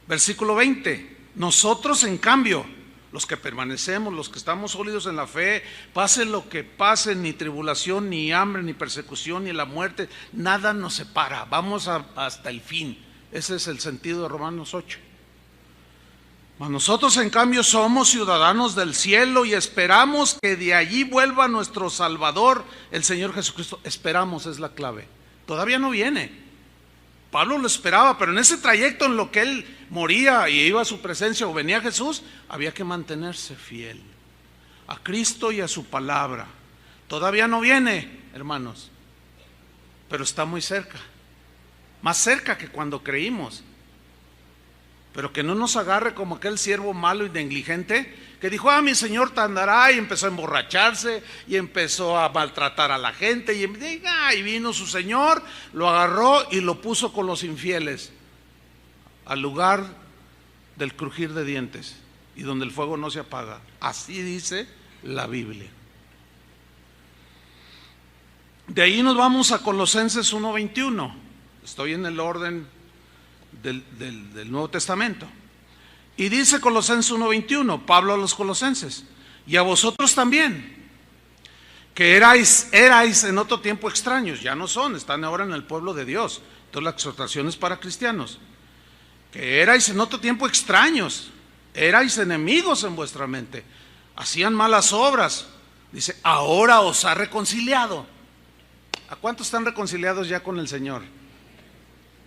Versículo 20. Nosotros, en cambio, los que permanecemos, los que estamos sólidos en la fe, pase lo que pase, ni tribulación, ni hambre, ni persecución, ni la muerte, nada nos separa. Vamos hasta el fin. Ese es el sentido de Romanos 8. Mas nosotros, en cambio, somos ciudadanos del cielo y esperamos que de allí vuelva nuestro Salvador, el Señor Jesucristo. Esperamos es la clave. Todavía no viene. Pablo lo esperaba, pero en ese trayecto en lo que él moría y iba a su presencia o venía Jesús, había que mantenerse fiel a Cristo y a su palabra. Todavía no viene, hermanos, pero está muy cerca, más cerca que cuando creímos. Pero que no nos agarre como aquel siervo malo y negligente que dijo, mi señor andará, y empezó a emborracharse y empezó a maltratar a la gente, y vino su señor, lo agarró y lo puso con los infieles al lugar del crujir de dientes y donde el fuego no se apaga. Así dice la Biblia. De ahí nos vamos a Colosenses 1:21. Estoy en el orden del Nuevo Testamento. Y dice Colosenses 1:21, Pablo a los colosenses: y a vosotros también, que erais en otro tiempo extraños, ya no son, están ahora en el pueblo de Dios. Entonces la exhortación es para cristianos. Que erais en otro tiempo extraños, erais enemigos en vuestra mente, hacían malas obras. Dice, ahora os ha reconciliado. ¿A cuántos están reconciliados ya con el Señor?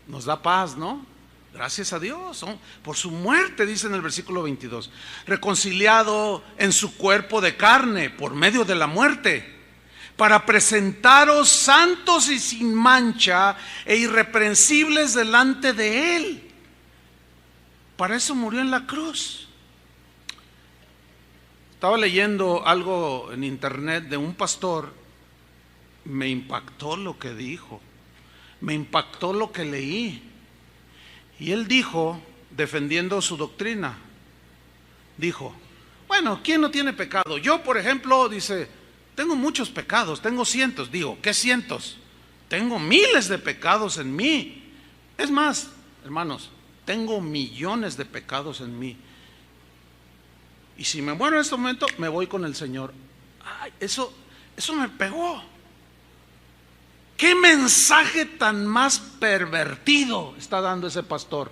Nos da paz, ¿no? Gracias a Dios, ¿no? Por su muerte, dice en el versículo 22, reconciliado en su cuerpo de carne por medio de la muerte, para presentaros santos y sin mancha e irreprensibles delante de Él. Para eso murió en la cruz. Estaba leyendo algo en internet de un pastor, me impactó lo que dijo, me impactó lo que leí. Y él dijo, defendiendo su doctrina, dijo, bueno, ¿quién no tiene pecado? Yo, por ejemplo, dice, tengo muchos pecados, tengo cientos. Digo, ¿qué cientos? Tengo miles de pecados en mí. Es más, hermanos, tengo millones de pecados en mí. Y si me muero en este momento, me voy con el Señor. Ay, eso me pegó. ¿Qué mensaje tan más pervertido está dando ese pastor?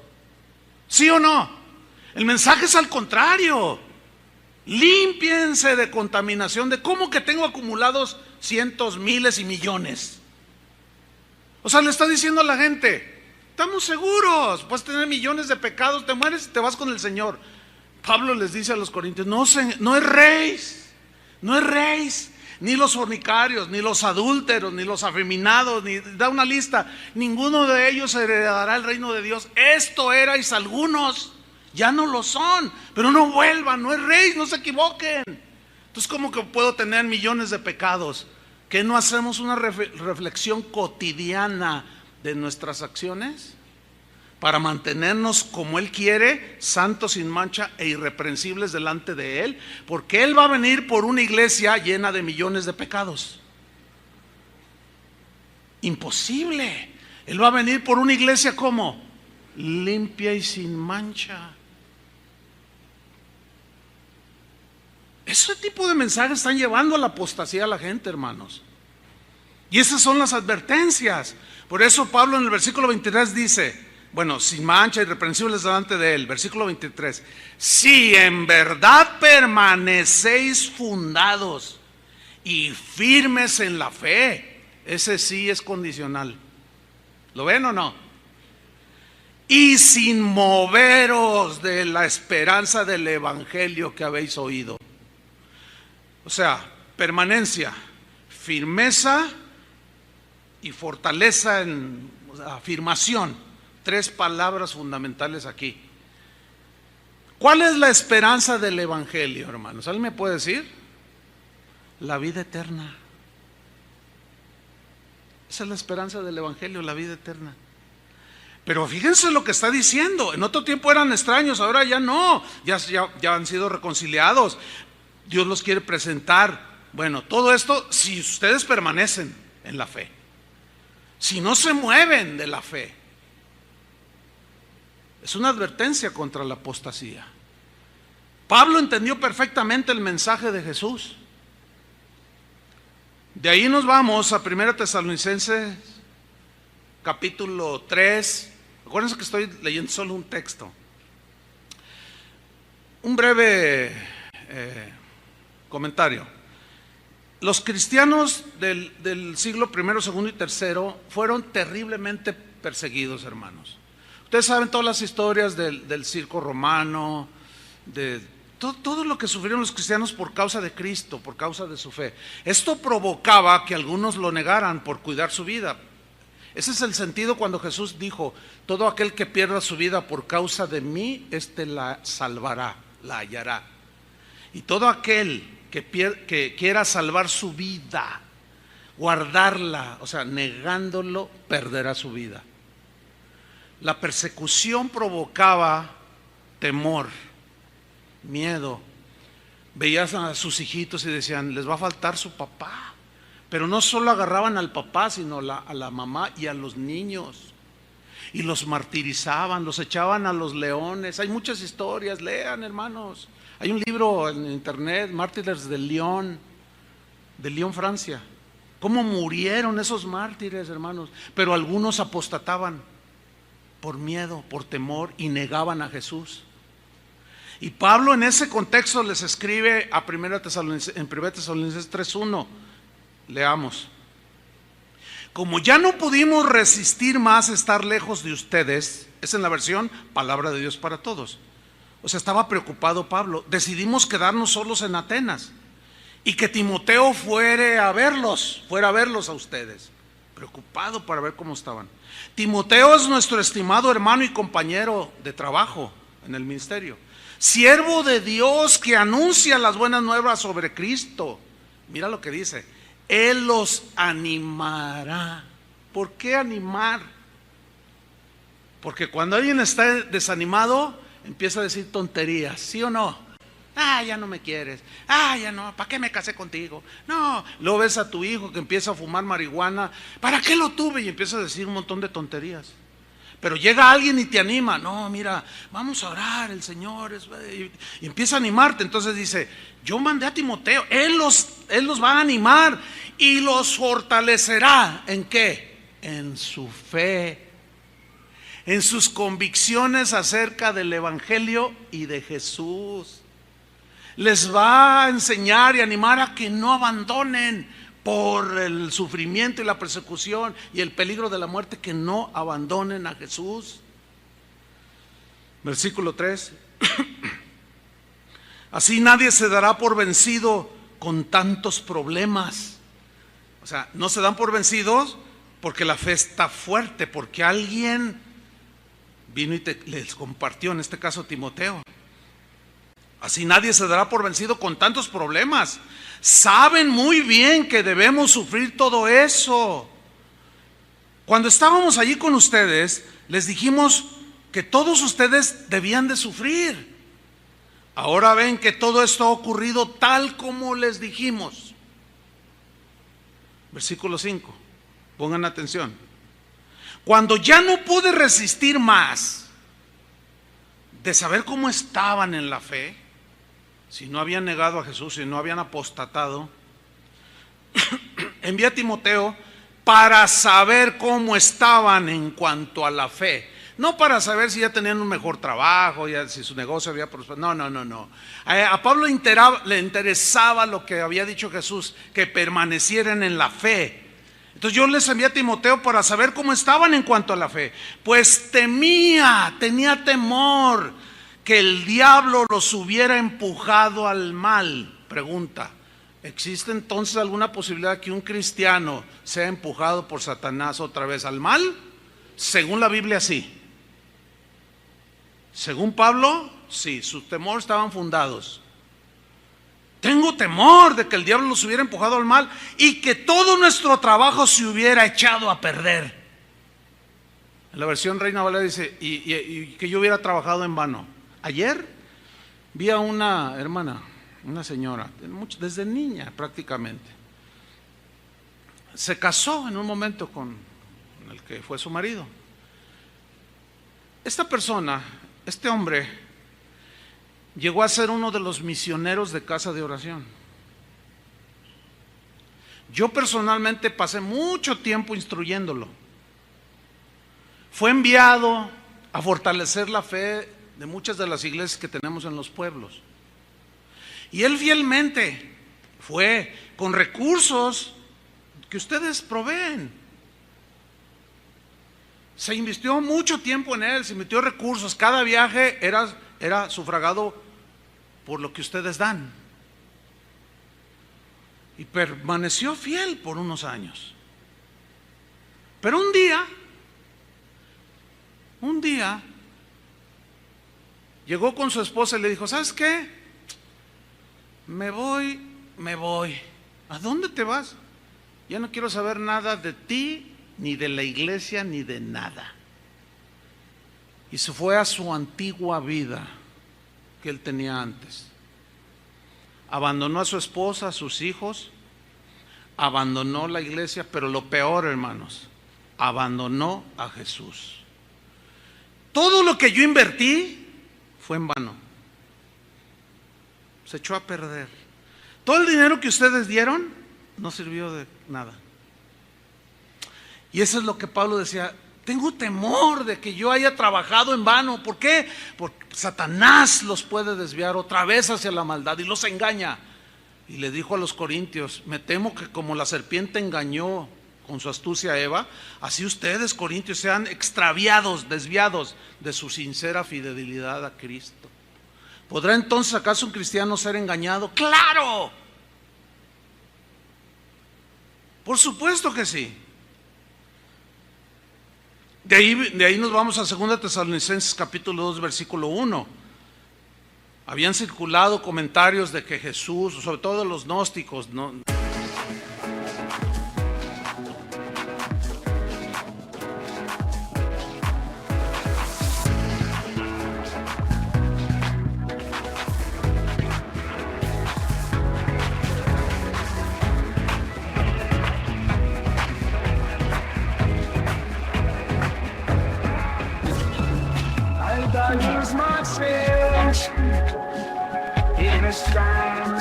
¿Sí o no? El mensaje es al contrario. Límpiense de contaminación. ¿De cómo que tengo acumulados cientos, miles y millones? O sea, le está diciendo a la gente, estamos seguros, puedes tener millones de pecados, te mueres y te vas con el Señor. Pablo les dice a los corintios, no erréis, ni los fornicarios, ni los adúlteros, ni los afeminados, ni da una lista, ninguno de ellos heredará el reino de Dios. Esto erais algunos, ya no lo son, pero no vuelvan, no erréis, no se equivoquen. Entonces, ¿cómo que puedo tener millones de pecados? ¿Que no hacemos una reflexión cotidiana de nuestras acciones? Para mantenernos como Él quiere, santos sin mancha e irreprensibles delante de Él, porque Él va a venir por una iglesia llena de millones de pecados. Imposible. Él va a venir por una iglesia como limpia y sin mancha. Ese tipo de mensajes están llevando a la apostasía a la gente, hermanos. Y esas son las advertencias. Por eso Pablo en el versículo 23 dice, bueno, sin mancha, irreprensibles delante de Él. Versículo 23. Si en verdad permanecéis fundados y firmes en la fe. Ese sí es condicional. ¿Lo ven o no? Y sin moveros de la esperanza del evangelio que habéis oído. O sea, permanencia, firmeza y fortaleza en afirmación. Tres palabras fundamentales aquí. ¿Cuál es la esperanza del evangelio, hermanos? ¿Alguien me puede decir? La vida eterna. Esa es la esperanza del evangelio, la vida eterna. Pero fíjense lo que está diciendo. En otro tiempo eran extraños, ahora ya no. Ya han sido reconciliados. Dios los quiere presentar. Bueno, todo esto si ustedes permanecen en la fe. Si no se mueven de la fe. Es una advertencia contra la apostasía. Pablo entendió perfectamente el mensaje de Jesús. De ahí nos vamos a 1 Tesalonicenses capítulo 3. Acuérdense que estoy leyendo solo un texto. Un breve comentario. Los cristianos del siglo I, segundo y tercero fueron terriblemente perseguidos, hermanos. Ustedes saben todas las historias del circo romano, de todo lo que sufrieron los cristianos por causa de Cristo, por causa de su fe. Esto provocaba que algunos lo negaran por cuidar su vida. Ese es el sentido cuando Jesús dijo, todo aquel que pierda su vida por causa de mí, la salvará, la hallará. Y todo aquel que quiera salvar su vida, guardarla, o sea, negándolo, perderá su vida. La persecución provocaba temor, miedo. Veías a sus hijitos y decían, les va a faltar su papá. Pero no solo agarraban al papá, sino a la mamá y a los niños. Y los martirizaban, los echaban a los leones. Hay muchas historias, lean, hermanos. Hay un libro en internet, Mártires de Lyon, Francia. Cómo murieron esos mártires, hermanos. Pero algunos apostataban por miedo, por temor, y negaban a Jesús. Y Pablo en ese contexto les escribe a en 1 Tesalonicenses 3:1. Leamos. Como ya no pudimos resistir más estar lejos de ustedes, es en la versión Palabra de Dios para Todos. O sea, estaba preocupado Pablo. Decidimos quedarnos solos en Atenas y que Timoteo fuera a verlos a ustedes. Preocupado para ver cómo estaban. Timoteo es nuestro estimado hermano y compañero de trabajo en el ministerio. Siervo de Dios que anuncia las buenas nuevas sobre Cristo. Mira lo que dice. Él los animará. ¿Por qué animar? Porque cuando alguien está desanimado, empieza a decir tonterías, ¿sí o no? Ya no me quieres. Ya no, ¿para qué me casé contigo? No, luego ves a tu hijo que empieza a fumar marihuana. ¿Para qué lo tuve? Y empieza a decir un montón de tonterías. Pero llega alguien y te anima. No, mira, vamos a orar, el Señor y empieza a animarte. Entonces dice, yo mandé a Timoteo, Él los va a animar y los fortalecerá. ¿En qué? En su fe, en sus convicciones acerca del Evangelio y de Jesús. Les va a enseñar y animar a que no abandonen por el sufrimiento y la persecución y el peligro de la muerte, que no abandonen a Jesús. Versículo 3. Así nadie se dará por vencido con tantos problemas. O sea, no se dan por vencidos porque la fe está fuerte, porque alguien vino y les compartió, en este caso Timoteo. Así nadie se dará por vencido con tantos problemas. Saben muy bien que debemos sufrir todo eso. Cuando estábamos allí con ustedes, les dijimos que todos ustedes debían de sufrir. Ahora ven que todo esto ha ocurrido tal como les dijimos. Versículo 5. Pongan atención. Cuando ya no pude resistir más de saber cómo estaban en la fe, si no habían negado a Jesús, si no habían apostatado, envié a Timoteo para saber cómo estaban en cuanto a la fe. No para saber si ya tenían un mejor trabajo, ya si su negocio había prosperado. No. A Pablo le interesaba lo que había dicho Jesús, que permanecieran en la fe. Entonces yo les envié a Timoteo para saber cómo estaban en cuanto a la fe. Pues tenía temor que el diablo los hubiera empujado al mal. Pregunta, ¿existe entonces alguna posibilidad que un cristiano sea empujado por Satanás otra vez al mal? Según la Biblia, sí. Según Pablo, sí, sus temores estaban fundados. Tengo temor de que el diablo los hubiera empujado al mal y que todo nuestro trabajo se hubiera echado a perder. En la versión Reina Valera dice, y que yo hubiera trabajado en vano. Ayer vi a una hermana, una señora, desde niña prácticamente. Se casó en un momento con el que fue su marido. Esta persona, este hombre, llegó a ser uno de los misioneros de casa de oración. Yo personalmente pasé mucho tiempo instruyéndolo. Fue enviado a fortalecer la fe de muchas de las iglesias que tenemos en los pueblos. Y él fielmente fue con recursos que ustedes proveen. Se invirtió mucho tiempo en él, se invirtió recursos. Cada viaje era sufragado por lo que ustedes dan. Y permaneció fiel por unos años. Pero un día llegó con su esposa y le dijo, ¿sabes qué? me voy. ¿A dónde te vas? Ya no quiero saber nada de ti, ni de la iglesia, ni de nada. Y se fue a su antigua vida que él tenía antes. Abandonó a su esposa, a sus hijos, abandonó la iglesia, pero lo peor, hermanos, abandonó a Jesús. Todo lo que yo invertí fue en vano. Se echó a perder. Todo el dinero que ustedes dieron no sirvió de nada. Y eso es lo que Pablo decía: tengo temor de que yo haya trabajado en vano. ¿Por qué? Porque Satanás los puede desviar otra vez hacia la maldad y los engaña. Y le dijo a los corintios: me temo que como la serpiente engañó con su astucia a Eva, así ustedes, corintios, sean extraviados, desviados de su sincera fidelidad a Cristo. ¿Podrá entonces acaso un cristiano ser engañado? ¡Claro! Por supuesto que sí. De ahí nos vamos a 2 Tesalonicenses capítulo 2 versículo 1. Habían circulado comentarios de que Jesús, sobre todo los gnósticos, ¿no?
Use my strength in a storm,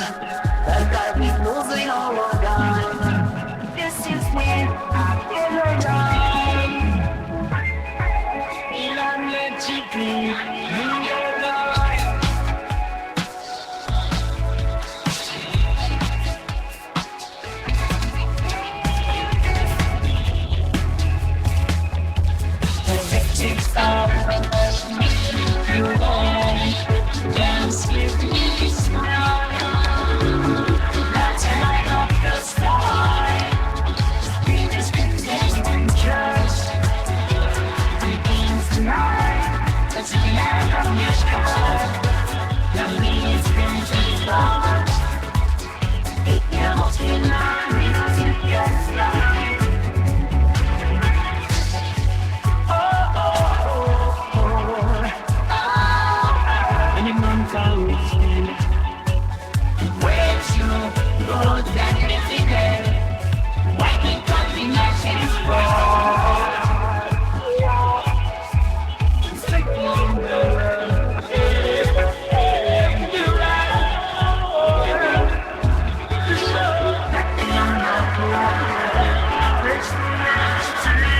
like I've been losing all of time. This is when I get around, and I'm let you be in your life. The victims are you won't dance with me, smile. That's a light up the sky. Be discontent and trust. Begins tonight. Let's get out of your sky. The meaning's been too long. It can't deny me to your life. Where's your road that difficult? Why can't combinations fall? Sticking the world in the road. Nothing on the ground. It's the last time.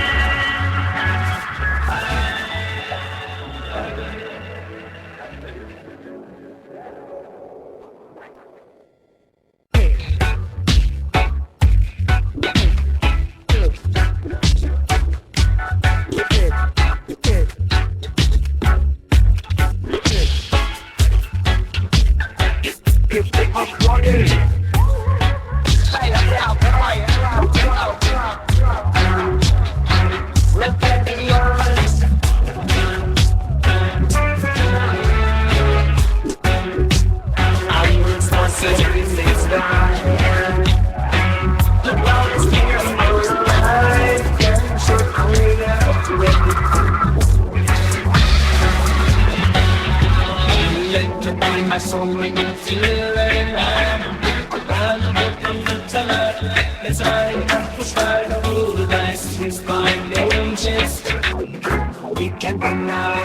My soul make me feel alive. Let's ride, push right over the dice. It's fine, angels. We can't deny.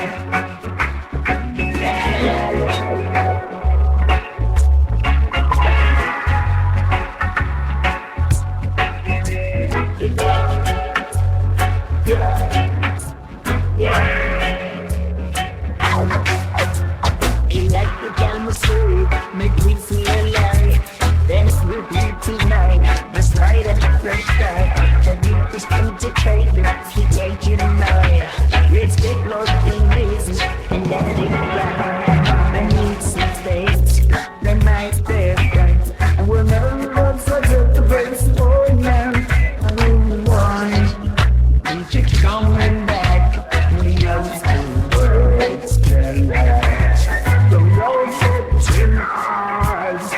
Make me feel alive. Dance with me tonight. Let's ride at the first time. The beat is concentrated. He take you tonight. Let's get lost in this and let it ride. I need some space. They might stay right. And we'll never run such a place for now. I don't want. We keep coming back. We know it's the words. The road in eyes.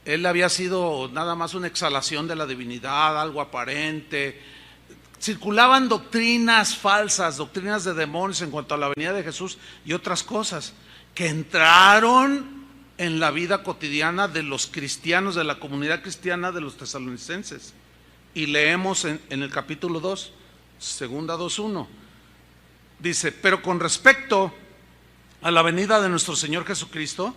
Él había sido nada más una exhalación de la divinidad, algo aparente. Circulaban doctrinas falsas, doctrinas de demonios en cuanto a la venida de Jesús y otras cosas que entraron en la vida cotidiana de los cristianos, de la comunidad cristiana de los tesalonicenses. Y leemos en el capítulo 2, segunda 2:1. Dice: pero con respecto a la venida de nuestro Señor Jesucristo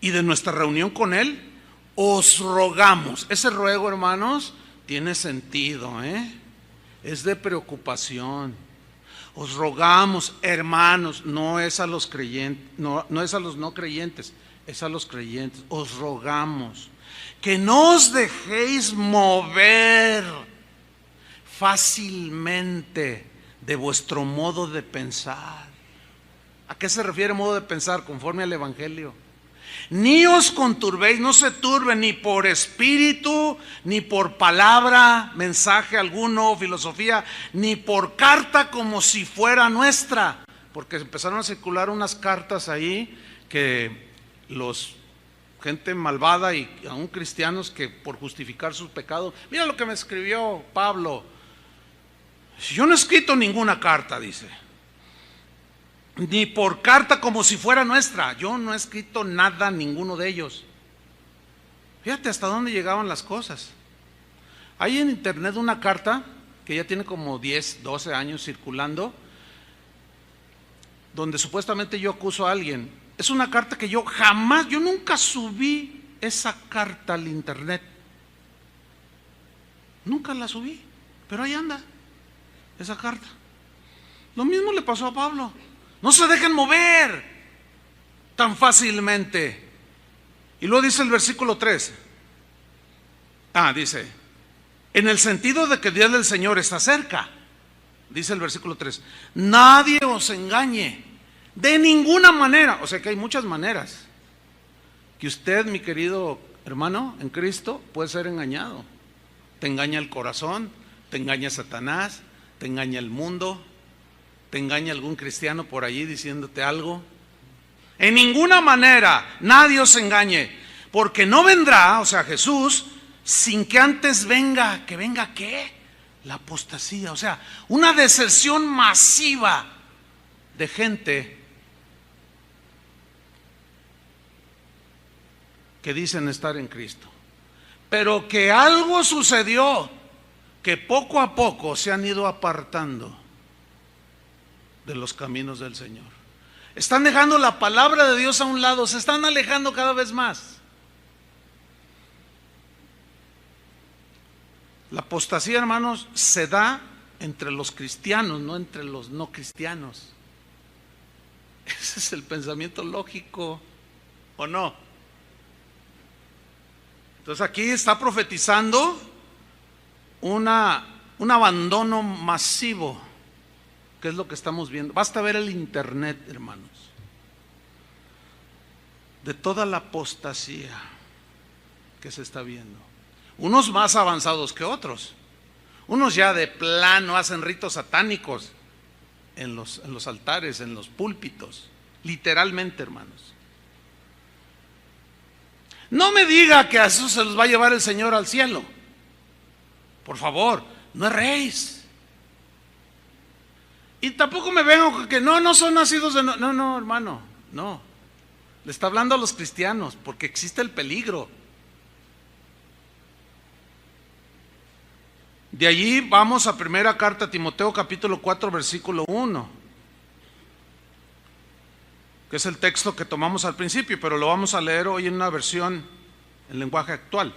y de nuestra reunión con Él, os rogamos. Ese ruego, hermanos, tiene sentido, es de preocupación. Os rogamos, hermanos, no es a los creyentes, no es a los no creyentes, es a los creyentes. Os rogamos que no os dejéis mover fácilmente de vuestro modo de pensar. ¿A qué se refiere modo de pensar? Conforme al Evangelio. Ni os conturbéis, no se turben ni por espíritu, ni por palabra, mensaje alguno, filosofía, ni por carta como si fuera nuestra. Porque empezaron a circular unas cartas ahí que gente malvada y aún cristianos que por justificar sus pecados, mira lo que me escribió Pablo. Yo no he escrito ninguna carta, dice. Ni por carta como si fuera nuestra. Yo no he escrito nada, ninguno de ellos. Fíjate hasta dónde llegaban las cosas. Hay en internet una carta que ya tiene como 10, 12 años circulando, donde supuestamente yo acuso a alguien. Es una carta que yo nunca subí esa carta al internet. Nunca la subí, pero ahí anda esa carta. Lo mismo le pasó a Pablo. No se dejen mover tan fácilmente. Y luego dice el versículo 3. Dice: en el sentido de que el día del Señor está cerca. Dice el versículo 3: nadie os engañe de ninguna manera. O sea que hay muchas maneras que usted, mi querido hermano en Cristo, puede ser engañado. Te engaña el corazón, te engaña Satanás, te engaña el mundo, te engaña algún cristiano por allí diciéndote algo. En ninguna manera nadie os engañe, porque no vendrá, o sea Jesús, sin que antes venga, ¿que venga qué? La apostasía, o sea, una deserción masiva de gente que dicen estar en Cristo, pero que algo sucedió, que poco a poco se han ido apartando de los caminos del Señor. Están dejando la palabra de Dios a un lado, se están alejando cada vez más. La apostasía, hermanos, se da entre los cristianos, no entre los no cristianos. Ese es el pensamiento lógico, ¿o no? Entonces aquí está profetizando un abandono masivo, que es lo que estamos viendo. Basta ver el internet, hermanos, de toda la apostasía que se está viendo. Unos más avanzados que otros. Unos ya de plano hacen ritos satánicos en los altares, en los púlpitos. Literalmente, hermanos. No me diga que a eso se los va a llevar el Señor al cielo. Por favor, no erréis. Y tampoco me vengan que no son nacidos de... No, hermano, no. Le está hablando a los cristianos, porque existe el peligro. De allí vamos a primera carta a Timoteo capítulo 4 versículo 1, que es el texto que tomamos al principio, pero lo vamos a leer hoy en una versión en lenguaje actual.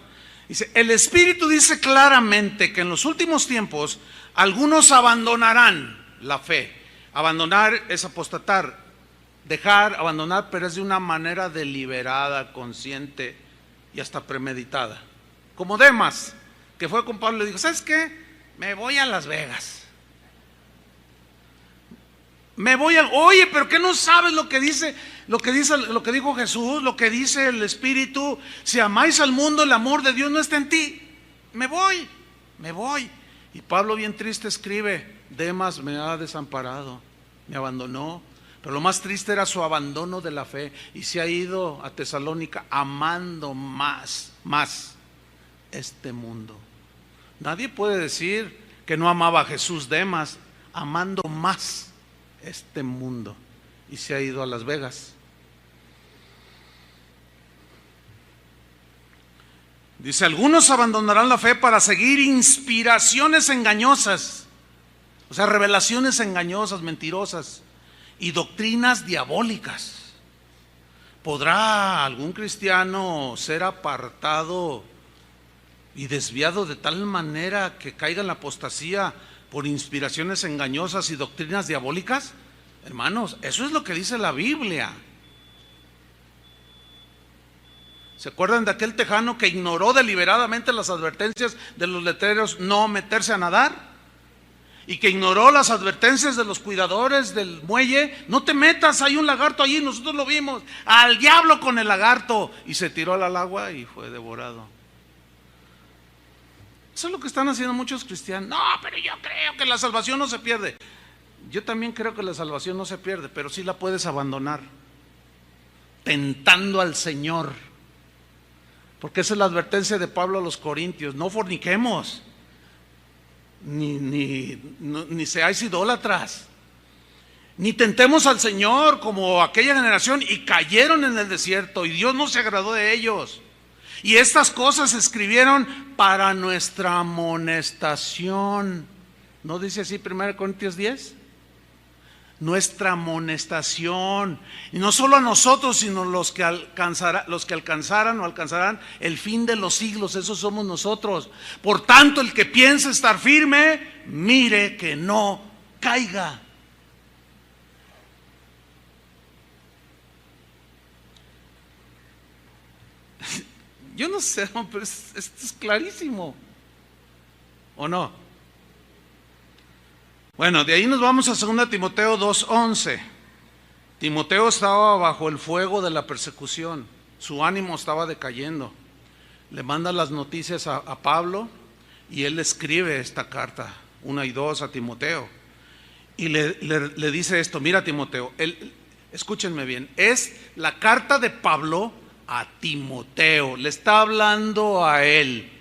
Dice: el Espíritu dice claramente que en los últimos tiempos algunos abandonarán la fe. Abandonar es apostatar, dejar, abandonar, pero es de una manera deliberada, consciente y hasta premeditada. Como Demas, que fue con Pablo y le dijo: ¿sabes qué? Me voy a Las Vegas. Oye, pero ¿qué no sabes lo que dijo Jesús, lo que dice el Espíritu? Si amáis al mundo, el amor de Dios no está en ti. Me voy. Y Pablo bien triste escribe: Demas me ha desamparado, me abandonó, Pero lo más triste era su abandono de la fe, y se ha ido a Tesalónica amando más este mundo. Nadie puede decir que no amaba a Jesús Demas, amando más este mundo, y se ha ido a Las Vegas. Dice, algunos abandonarán la fe para seguir inspiraciones engañosas, o sea, revelaciones engañosas, mentirosas, y doctrinas diabólicas. ¿Podrá algún cristiano ser apartado y desviado de tal manera que caiga en la apostasía por inspiraciones engañosas y doctrinas diabólicas? Hermanos, eso es lo que dice la Biblia. ¿Se acuerdan de aquel tejano que ignoró deliberadamente las advertencias de los letreros no meterse a nadar? Y que ignoró las advertencias de los cuidadores del muelle, no te metas, hay un lagarto allí, nosotros lo vimos, al diablo con el lagarto, y se tiró al agua y fue devorado. Eso es lo que están haciendo muchos cristianos. No, pero yo creo que la salvación no se pierde. Yo también creo que la salvación no se pierde, pero sí la puedes abandonar, tentando al Señor. Porque esa es la advertencia de Pablo a los Corintios: no forniquemos, ni seáis idólatras, ni tentemos al Señor como aquella generación, y cayeron en el desierto, y Dios no se agradó de ellos. Y estas cosas se escribieron para nuestra amonestación. ¿No dice así 1 Corintios 10? Nuestra amonestación, y no solo a nosotros, sino los que alcanzaran o alcanzarán el fin de los siglos. Esos somos nosotros. Por tanto, el que piense estar firme, mire que no caiga. Yo no sé, pero esto es clarísimo, ¿o no? Bueno, de ahí nos vamos a 2 Timoteo 2:11. Timoteo estaba bajo el fuego de la persecución, su ánimo estaba decayendo. Le manda las noticias a Pablo, y él escribe esta carta 1 y 2 a Timoteo, y le dice esto: mira, Timoteo, escúchenme bien, es la carta de Pablo a Timoteo, le está hablando a él.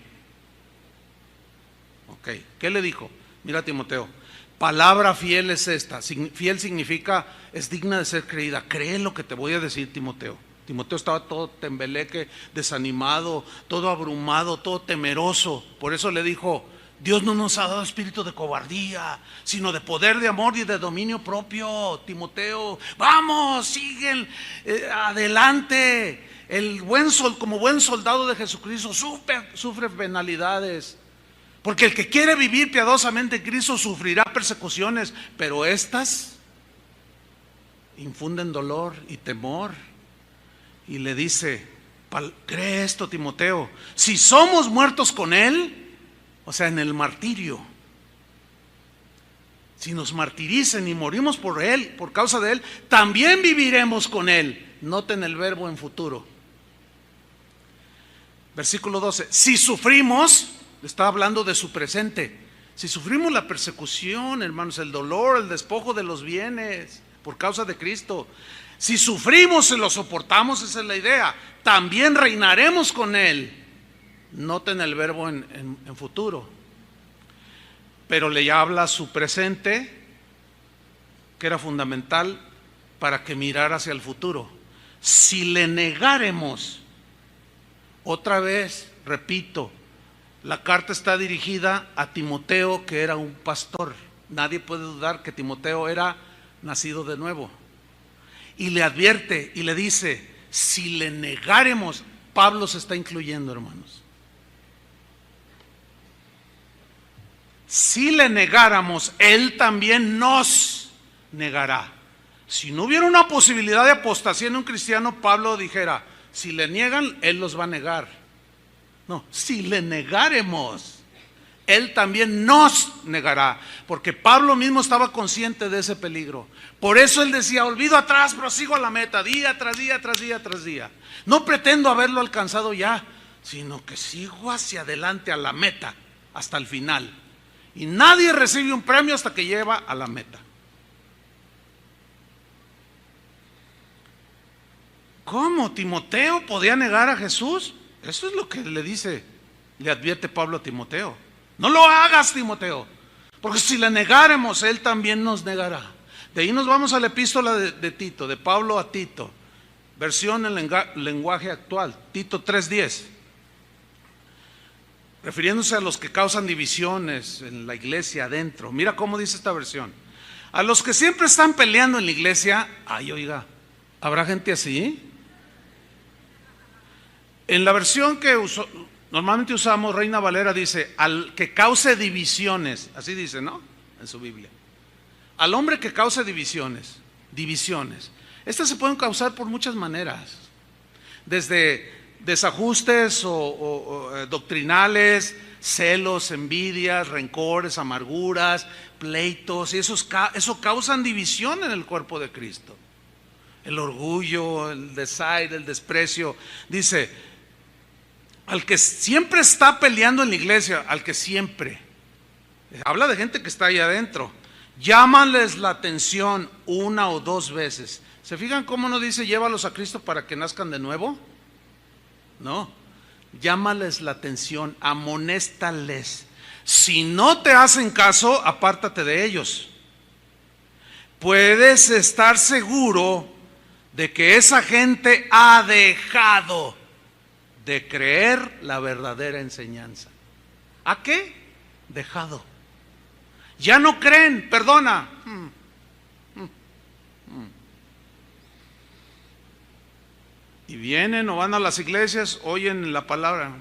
Ok, ¿qué le dijo? Mira, Timoteo, palabra fiel es esta. Fiel significa es digna de ser creída. Cree lo que te voy a decir, Timoteo. Timoteo estaba todo tembeleque, desanimado, todo abrumado, todo temeroso. Por eso le dijo: Dios no nos ha dado espíritu de cobardía, sino de poder, de amor y de dominio propio. Timoteo, vamos, siguen adelante. Como buen soldado de Jesucristo sufre penalidades. Porque el que quiere vivir piadosamente en Cristo sufrirá persecuciones, pero estas infunden dolor y temor. Y le dice: cree esto, Timoteo, si somos muertos con Él, o sea, en el martirio, si nos martiricen y morimos por Él, por causa de Él, también viviremos con Él. Noten el verbo en futuro. Versículo 12, si sufrimos, está hablando de su presente, si sufrimos la persecución, hermanos, el dolor, el despojo de los bienes por causa de Cristo, si sufrimos y lo soportamos, esa es la idea, también reinaremos con Él. Noten el verbo en futuro, pero le habla a su presente, que era fundamental para que mirara hacia el futuro. Si le negáremos, otra vez, repito, la carta está dirigida a Timoteo, que era un pastor. Nadie puede dudar que Timoteo era nacido de nuevo. Y le advierte y le dice: si le negáremos, Pablo se está incluyendo, hermanos. Si le negáramos, Él también nos negará. Si no hubiera una posibilidad de apostasía en un cristiano, Pablo dijera: si le niegan, Él los va a negar. No, si le negáremos, Él también nos negará. Porque Pablo mismo estaba consciente de ese peligro. Por eso él decía: olvido atrás, prosigo a la meta, día tras día, tras día, tras día. No pretendo haberlo alcanzado ya, sino que sigo hacia adelante a la meta, hasta el final. Y nadie recibe un premio hasta que lleva a la meta. ¿Cómo? ¿Timoteo podía negar a Jesús? Eso es lo que le advierte Pablo a Timoteo. No lo hagas, Timoteo, porque si le negáremos, él también nos negará. De ahí nos vamos a la epístola de Tito, de Pablo a Tito, versión en lenguaje actual, Tito 3:10. Refiriéndose a los que causan divisiones en la iglesia adentro. Mira cómo dice esta versión. A los que siempre están peleando en la iglesia, ay, oiga, ¿habrá gente así? En la versión que normalmente usamos, Reina Valera dice, al que cause divisiones, así dice, ¿no? En su Biblia. Al hombre que cause divisiones. Estas se pueden causar por muchas maneras. Desde desajustes o doctrinales, celos, envidias, rencores, amarguras, pleitos, y eso causan división en el cuerpo de Cristo. El orgullo, el desaire, el desprecio. Dice, al que siempre está peleando en la iglesia, al que siempre, habla de gente que está ahí adentro, llámales la atención 1 o 2 veces. ¿Se fijan cómo no dice llévalos a Cristo para que nazcan de nuevo? No, llámales la atención, amonéstales. Si no te hacen caso, apártate de ellos. Puedes estar seguro de que esa gente ha dejado de creer la verdadera enseñanza. ¿A qué? Dejado. Ya no creen, perdona. Y vienen o van a las iglesias, oyen la palabra.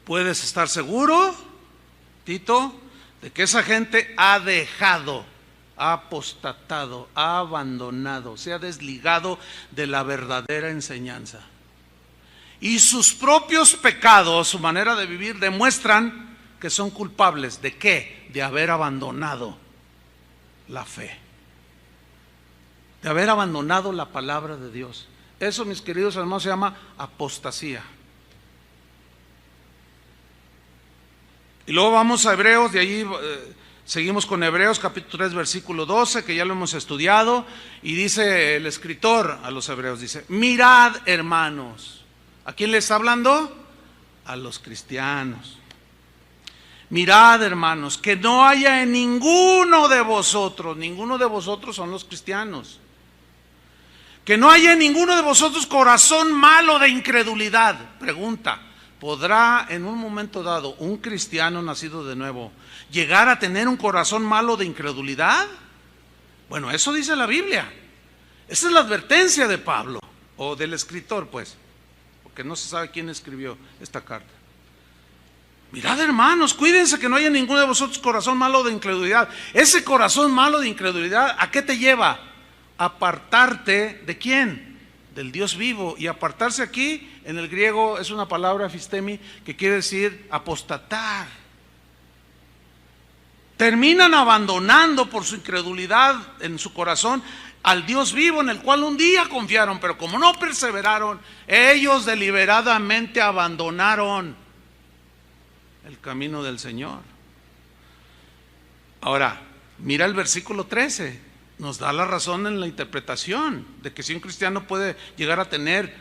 Puedes estar seguro, Tito, de que esa gente ha dejado, ha apostatado, ha abandonado, se ha desligado de la verdadera enseñanza. Y sus propios pecados, su manera de vivir, demuestran que son culpables. ¿De qué? De haber abandonado la fe, de haber abandonado la palabra de Dios. Eso, mis queridos hermanos, se llama apostasía. Y luego vamos a Hebreos, de allí seguimos con Hebreos capítulo 3 versículo 12, que ya lo hemos estudiado, y dice el escritor a los hebreos, dice, mirad, hermanos. ¿A quién le está hablando? A los cristianos. Mirad, hermanos, que no haya en ninguno de vosotros son los cristianos, que no haya en ninguno de vosotros corazón malo de incredulidad. Pregunta, ¿podrá en un momento dado un cristiano nacido de nuevo llegar a tener un corazón malo de incredulidad? Bueno, eso dice la Biblia. Esa es la advertencia de Pablo, o del escritor, pues, porque no se sabe quién escribió esta carta. Mirad, hermanos, cuídense que no haya ninguno de vosotros corazón malo de incredulidad. Ese corazón malo de incredulidad, ¿a qué te lleva? Apartarte ¿de quién? Del Dios vivo. Y apartarse aquí en el griego es una palabra epistemi que quiere decir apostatar. Terminan abandonando por su incredulidad en su corazón al Dios vivo en el cual un día confiaron, pero como no perseveraron, ellos deliberadamente abandonaron el camino del Señor. Ahora, mira el versículo 13, nos da la razón en la interpretación de que si un cristiano puede llegar a tener,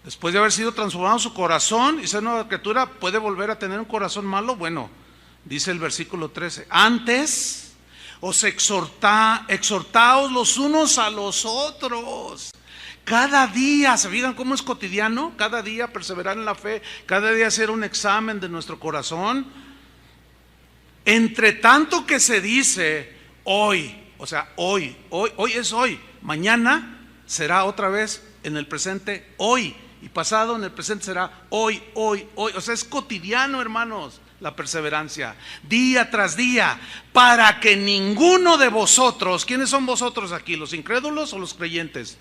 después de haber sido transformado su corazón y ser nueva criatura, puede volver a tener un corazón malo. Bueno, dice el versículo 13, antes os exhortaos los unos a los otros. Cada día, ¿se fijan cómo es cotidiano? Cada día perseverar en la fe, cada día hacer un examen de nuestro corazón. Entre tanto que se dice hoy, o sea, hoy es hoy, mañana será otra vez en el presente hoy, y pasado en el presente será hoy. O sea, es cotidiano, hermanos, la perseverancia, día tras día, para que ninguno de vosotros, ¿quiénes son vosotros aquí? ¿Los incrédulos o los creyentes?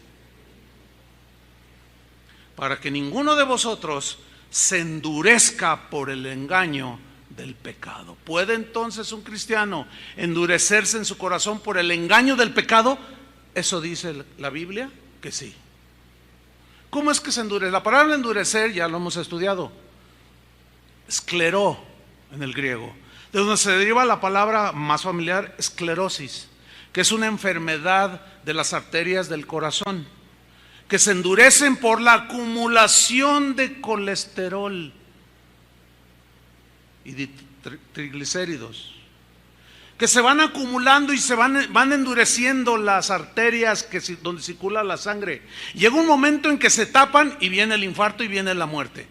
Para que ninguno de vosotros se endurezca por el engaño del pecado. ¿Puede entonces un cristiano endurecerse en su corazón por el engaño del pecado? Eso dice la Biblia que sí. ¿Cómo es que se endurece? La palabra endurecer ya lo hemos estudiado. Escleró en el griego. de donde se deriva la palabra más familiar, esclerosis, que es una enfermedad de las arterias del corazón, que se endurecen por la acumulación de colesterol y de triglicéridos, que se van acumulando y se van endureciendo las arterias donde circula la sangre. Llega un momento en que se tapan y viene el infarto y viene la muerte.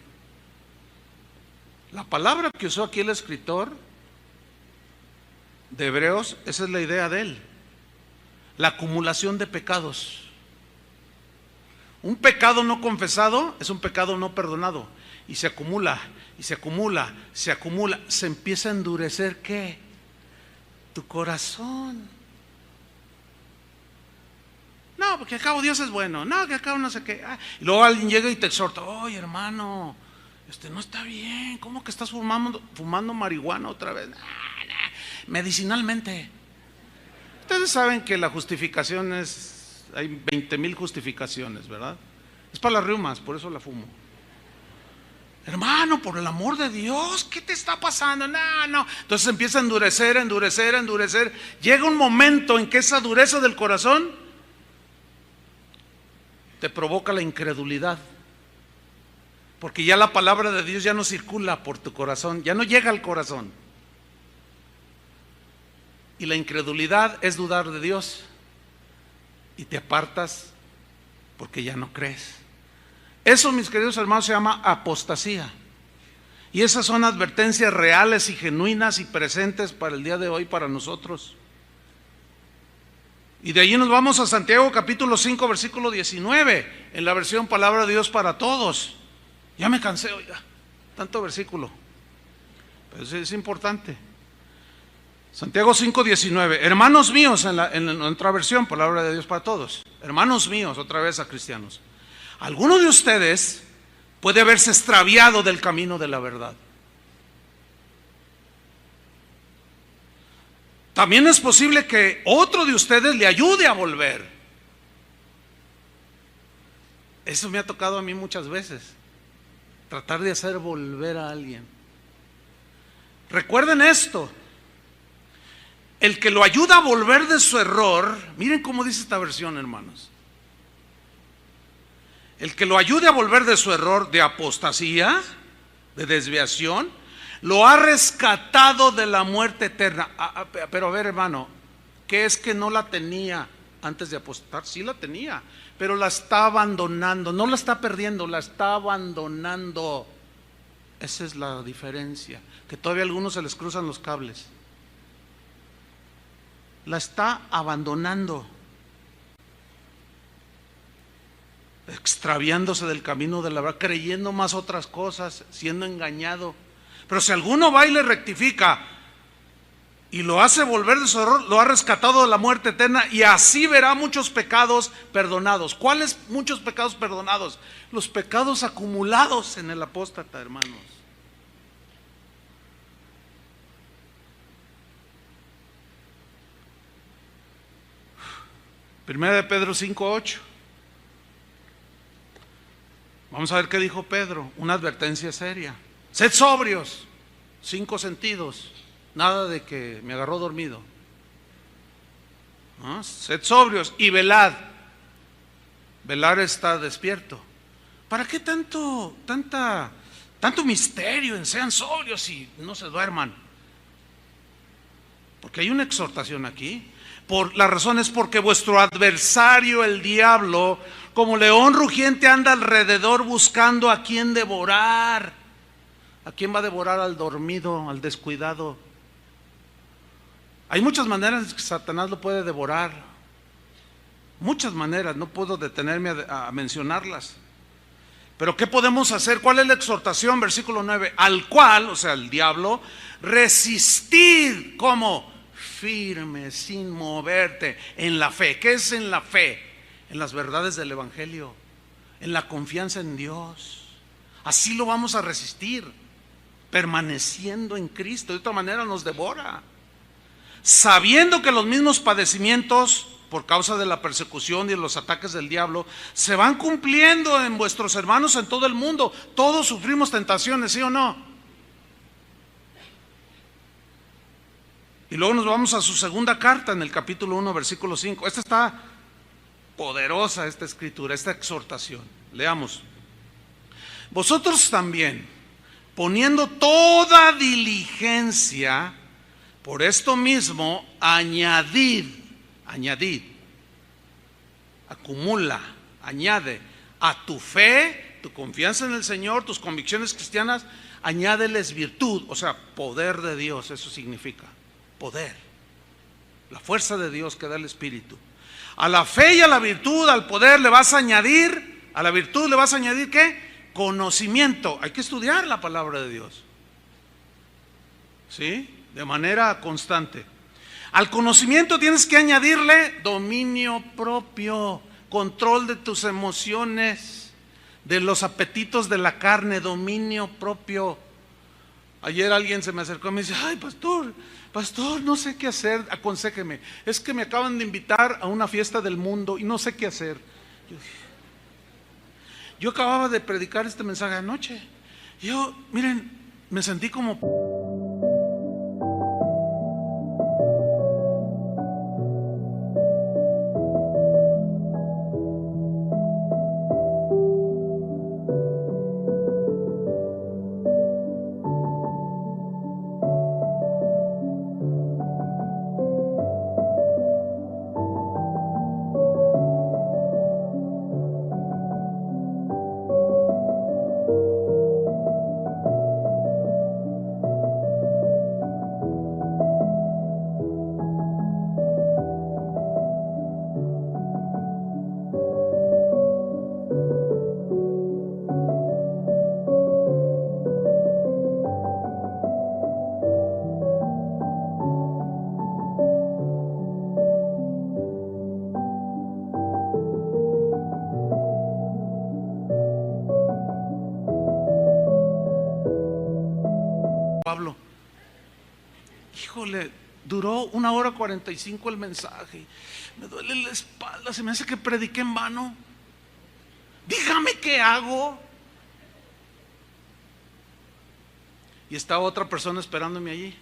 La palabra que usó aquí el escritor de Hebreos, esa es la idea de él: la acumulación de pecados. Un pecado no confesado es un pecado no perdonado, y se acumula, y se acumula, se acumula. Se empieza a endurecer, ¿qué? Tu corazón. No, porque al cabo Dios es bueno. No, que al cabo no sé qué. Y luego alguien llega y te exhorta: oye, hermano, no está bien. ¿Cómo que estás fumando marihuana otra vez? Medicinalmente. Ustedes saben que la justificación hay 20,000 justificaciones, ¿verdad? Es para las reumas, por eso la fumo. Hermano, por el amor de Dios, ¿qué te está pasando? No. Entonces empieza a endurecer, a endurecer, a endurecer. Llega un momento en que esa dureza del corazón te provoca la incredulidad, porque ya la palabra de Dios ya no circula por tu corazón, ya no llega al corazón. Y la incredulidad es dudar de Dios, y te apartas porque ya no crees. Eso, mis queridos hermanos, se llama apostasía. Y esas son advertencias reales y genuinas y presentes para el día de hoy, para nosotros. Y de allí nos vamos a Santiago capítulo 5, versículo 19, en la versión Palabra de Dios para Todos. Ya me cansé, oiga, tanto versículo, pero es importante. Santiago 5, 19. Hermanos míos, en otra versión, Palabra de Dios para Todos. Hermanos míos, otra vez a cristianos. Alguno de ustedes puede haberse extraviado del camino de la verdad. También es posible que otro de ustedes le ayude a volver. Eso me ha tocado a mí muchas veces, tratar de hacer volver a alguien. Recuerden esto: el que lo ayuda a volver de su error, miren cómo dice esta versión, hermanos. El que lo ayude a volver de su error de apostasía, de desviación, lo ha rescatado de la muerte eterna. Pero a ver, hermano, ¿qué es que no la tenía antes de apostar? Sí la tenía, pero la está abandonando. No la está perdiendo, la está abandonando. Esa es la diferencia, que todavía a algunos se les cruzan los cables. La está abandonando, extraviándose del camino de la verdad, creyendo más otras cosas, siendo engañado. Pero si alguno va y le rectifica y lo hace volver de su error, lo ha rescatado de la muerte eterna, y así verá muchos pecados perdonados. ¿Cuáles muchos pecados perdonados? Los pecados acumulados en el apóstata, hermanos. Primera de Pedro 5:8. Vamos a ver qué dijo Pedro, una advertencia seria. Sed sobrios, 5 sentidos, nada de que me agarró dormido. ¿No? Sed sobrios y velad. Velar está despierto. ¿Para qué tanto misterio en sean sobrios y no se duerman? Porque hay una exhortación aquí. La razón es porque vuestro adversario, el diablo, como león rugiente, anda alrededor buscando a quien devorar. ¿A quién va a devorar? Al dormido, al descuidado. Hay muchas maneras que Satanás lo puede devorar. Muchas maneras, no puedo detenerme a mencionarlas. Pero ¿qué podemos hacer? ¿Cuál es la exhortación? Versículo 9. Al cual, o sea, el diablo, resistir, ¿cómo? Firme, sin moverte, en la fe. ¿Qué es en la fe? En las verdades del Evangelio, en la confianza en Dios. Así lo vamos a resistir, permaneciendo en Cristo. De otra manera nos devora, sabiendo que los mismos padecimientos por causa de la persecución y de los ataques del diablo se van cumpliendo en vuestros hermanos en todo el mundo. Todos sufrimos tentaciones, ¿sí o no? Y luego nos vamos a su segunda carta en el capítulo 1, versículo 5. Esta está poderosa, esta escritura, esta exhortación. Leamos. Vosotros también, poniendo toda diligencia, por esto mismo, añadid, acumula, añade a tu fe, tu confianza en el Señor, tus convicciones cristianas, añádeles virtud, o sea, poder de Dios, eso significa, poder, la fuerza de Dios que da el Espíritu. A la fe y a la virtud, al poder le vas a añadir, a la virtud le vas a añadir ¿qué? Conocimiento. Hay que estudiar la palabra de Dios, ¿sí? De manera constante. Al conocimiento tienes que añadirle dominio propio, control de tus emociones, de los apetitos de la carne, dominio propio. Ayer alguien se me acercó y me dice: ay, pastor, no sé qué hacer, aconséjeme. Es que me acaban de invitar a una fiesta del mundo y no sé qué hacer. Yo acababa de predicar este mensaje anoche. Miren, me sentí como... Pablo, híjole, duró 1:45 el mensaje, me duele la espalda, se me hace que prediqué en vano, dígame qué hago. Y estaba otra persona esperándome allí.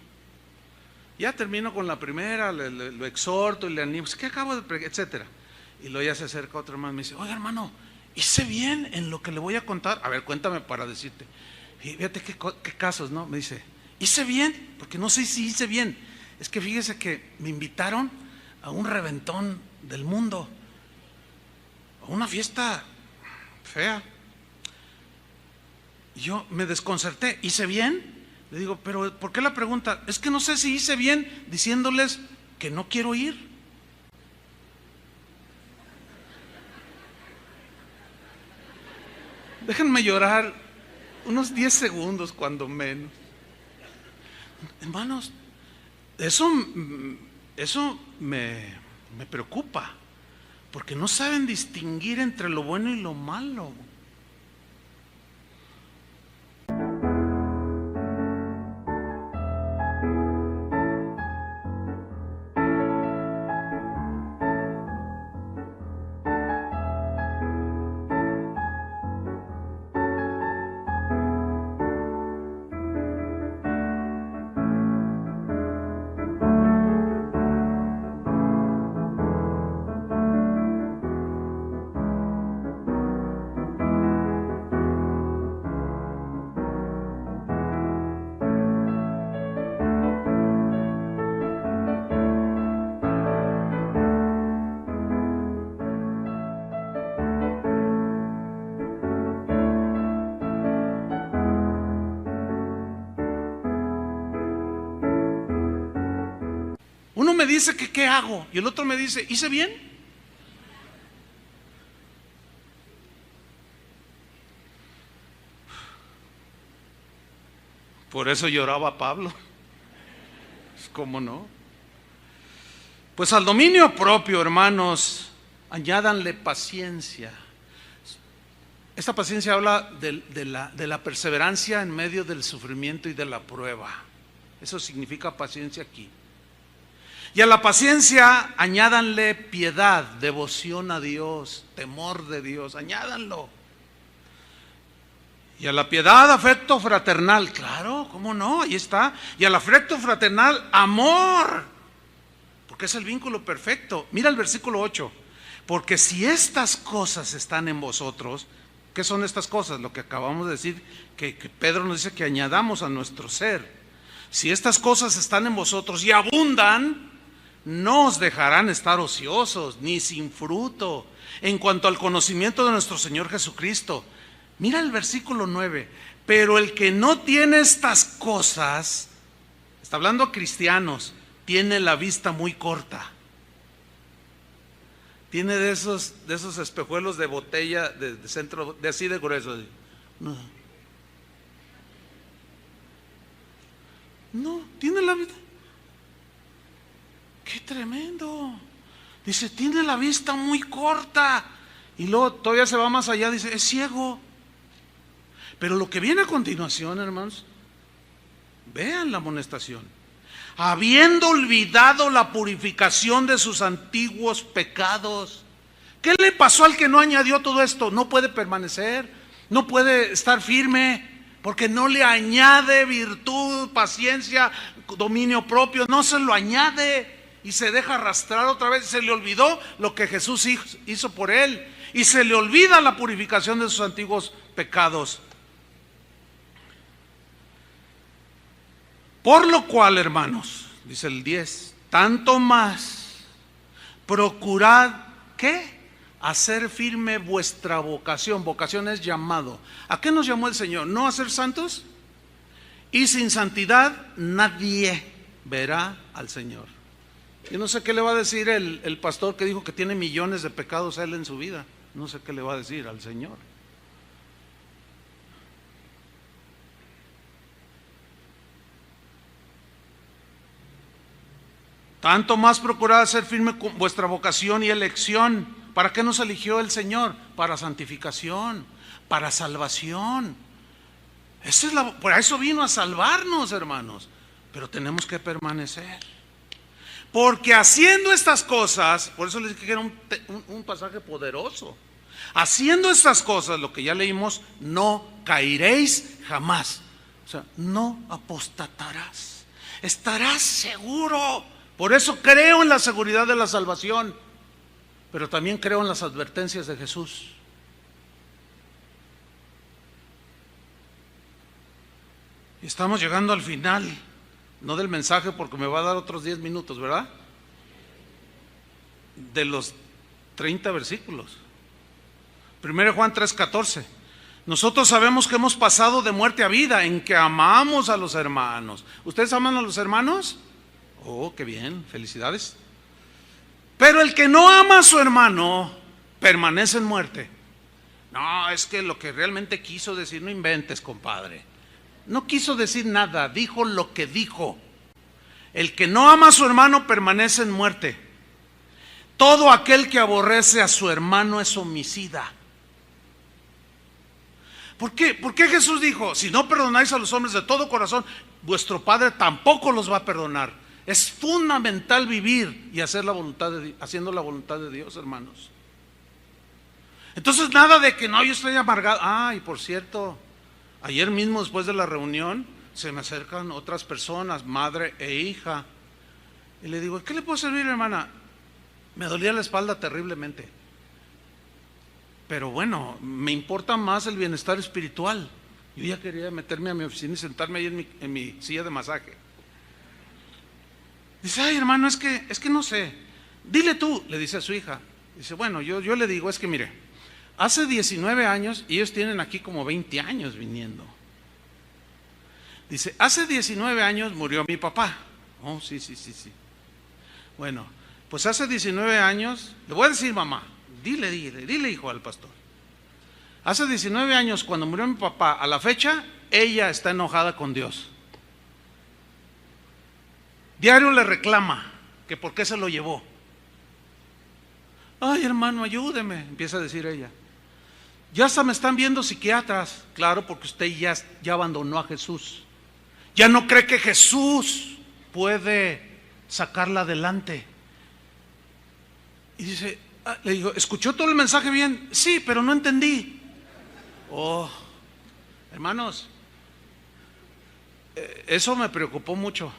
Ya termino con la primera, lo exhorto y le animo, ¿qué acabo de predicar? Etcétera. Y luego ya se acerca otro hermano y me dice: oiga, hermano, hice bien en lo que le voy a contar. A ver, cuéntame para decirte. Y fíjate qué casos, ¿no? Me dice: hice bien, porque no sé si hice bien. Es que fíjese que me invitaron a un reventón del mundo, a una fiesta fea. Y yo me desconcerté. ¿Hice bien? Le digo: pero ¿por qué la pregunta? Es que no sé si hice bien diciéndoles que no quiero ir. Déjenme llorar unos 10 segundos cuando menos. Hermanos, eso me preocupa, porque no saben distinguir entre lo bueno y lo malo. Uno me dice que qué hago y el otro me dice: ¿hice bien? Por eso lloraba Pablo. ¿Cómo no? Pues al dominio propio, hermanos, añádanle paciencia. Esta paciencia habla de la perseverancia en medio del sufrimiento y de la prueba. Eso significa paciencia aquí. Y a la paciencia añádanle piedad, devoción a Dios, temor de Dios, añádanlo. Y a la piedad, afecto fraternal. Claro, ¿cómo no? Ahí está. Y al afecto fraternal, amor. Porque es el vínculo perfecto. Mira el versículo 8. Porque si estas cosas están en vosotros, ¿qué son estas cosas? Lo que acabamos de decir, que Pedro nos dice que añadamos a nuestro ser. Si estas cosas están en vosotros y abundan, no os dejarán estar ociosos, ni sin fruto, en cuanto al conocimiento de nuestro Señor Jesucristo. Mira el versículo 9. Pero el que no tiene estas cosas, está hablando a cristianos, tiene la vista muy corta. Tiene de esos espejuelos de botella de centro, de así de grueso. No, tiene la vista. ¡Qué tremendo! Dice, tiene la vista muy corta. Y luego todavía se va más allá, dice, es ciego. Pero lo que viene a continuación, hermanos, vean la amonestación. Habiendo olvidado la purificación de sus antiguos pecados. ¿Qué le pasó al que no añadió todo esto? No puede permanecer, no puede estar firme, porque no le añade virtud, paciencia, dominio propio, no se lo añade y se deja arrastrar otra vez. Se le olvidó lo que Jesús hizo por él y se le olvida la purificación de sus antiguos pecados. Por lo cual, hermanos, dice el 10, tanto más, procurad, ¿qué? Hacer firme vuestra vocación. Vocación es llamado. ¿A qué nos llamó el Señor? ¿No a ser santos? Y sin santidad nadie verá al Señor. Yo no sé qué le va a decir el pastor que dijo que tiene millones de pecados él en su vida. No sé qué le va a decir al Señor. Tanto más procurad hacer firme con vuestra vocación y elección. ¿Para qué nos eligió el Señor? Para santificación, para salvación. Por eso vino a salvarnos, hermanos. Pero tenemos que permanecer. Porque haciendo estas cosas, por eso les dije que era un pasaje poderoso. Haciendo estas cosas, lo que ya leímos, no caeréis jamás. O sea, no apostatarás. Estarás seguro. Por eso creo en la seguridad de la salvación, pero también creo en las advertencias de Jesús. Y estamos llegando al final, no del mensaje porque me va a dar otros 10 minutos, ¿verdad? De los 30 versículos. 1 Juan 3:14. Nosotros sabemos que hemos pasado de muerte a vida en que amamos a los hermanos. ¿Ustedes aman a los hermanos? Oh, qué bien, felicidades. Pero el que no ama a su hermano permanece en muerte. No, es que lo que realmente quiso decir, no inventes, compadre. No quiso decir nada, dijo lo que dijo. El que no ama a su hermano permanece en muerte. Todo aquel que aborrece a su hermano es homicida. ¿Por qué? ¿Por qué Jesús dijo, si no perdonáis a los hombres de todo corazón, vuestro Padre tampoco los va a perdonar? Es fundamental vivir y hacer haciendo la voluntad de Dios, hermanos. Entonces nada de que no, yo estoy amargado. Y por cierto, ayer mismo después de la reunión se me acercan otras personas, madre e hija, y le digo, ¿qué le puedo servir, hermana? Me dolía la espalda terriblemente, pero bueno, me importa más el bienestar espiritual. Yo ya quería meterme a mi oficina y sentarme ahí en mi silla de masaje. Dice, ay, hermano, es que no sé. Dile tú, le dice a su hija. Dice, bueno, yo le digo, es que mire, hace 19 años, y ellos tienen aquí como 20 años viniendo. Dice, hace 19 años murió mi papá. Oh, sí. Bueno, pues hace 19 años, le voy a decir mamá, dile hijo al pastor. Hace 19 años cuando murió mi papá, a la fecha, ella está enojada con Dios. Diario le reclama que por qué se lo llevó. Ay, hermano, ayúdeme, empieza a decir ella. Ya hasta me están viendo psiquiatras. Claro, porque usted ya abandonó a Jesús. Ya no cree que Jesús puede sacarla adelante. Y dice, le digo, ¿escuchó todo el mensaje bien? Sí, pero no entendí. Oh, Hermanos, eso me preocupó mucho,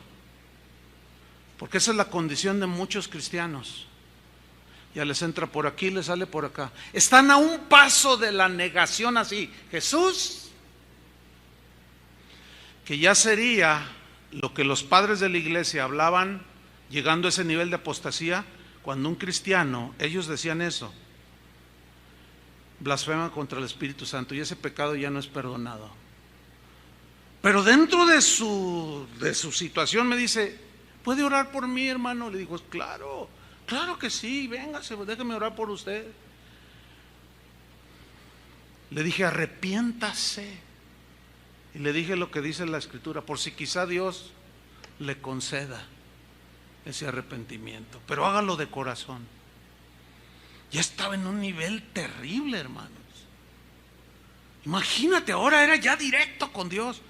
porque esa es la condición de muchos cristianos. Ya les entra por aquí, les sale por acá. Están a un paso de la negación así. Jesús, que ya sería lo que los padres de la iglesia hablaban, llegando a ese nivel de apostasía, cuando un cristiano, ellos decían eso, blasfema contra el Espíritu Santo y ese pecado ya no es perdonado. Pero dentro de su situación me dice, ¿puede orar por mí, hermano? Le digo, claro, claro que sí, véngase, déjeme orar por usted. Le dije, arrepiéntase. Y le dije lo que dice la Escritura, por si quizá Dios le conceda ese arrepentimiento, pero hágalo de corazón. Ya estaba en un nivel terrible, hermanos. Imagínate, ahora era ya directo con Dios.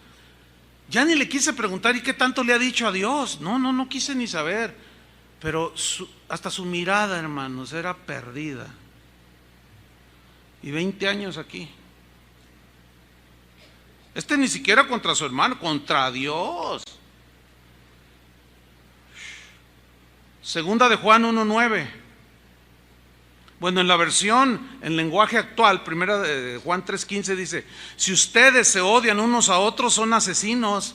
Ya ni le quise preguntar y qué tanto le ha dicho a Dios. No quise ni saber. Pero hasta su mirada, hermanos, era perdida. Y 20 años aquí. Ni siquiera contra su hermano, contra Dios. Segunda de Juan 1:9. Bueno, en la versión, en lenguaje actual, primera de Juan 3:15 dice, si ustedes se odian unos a otros son asesinos,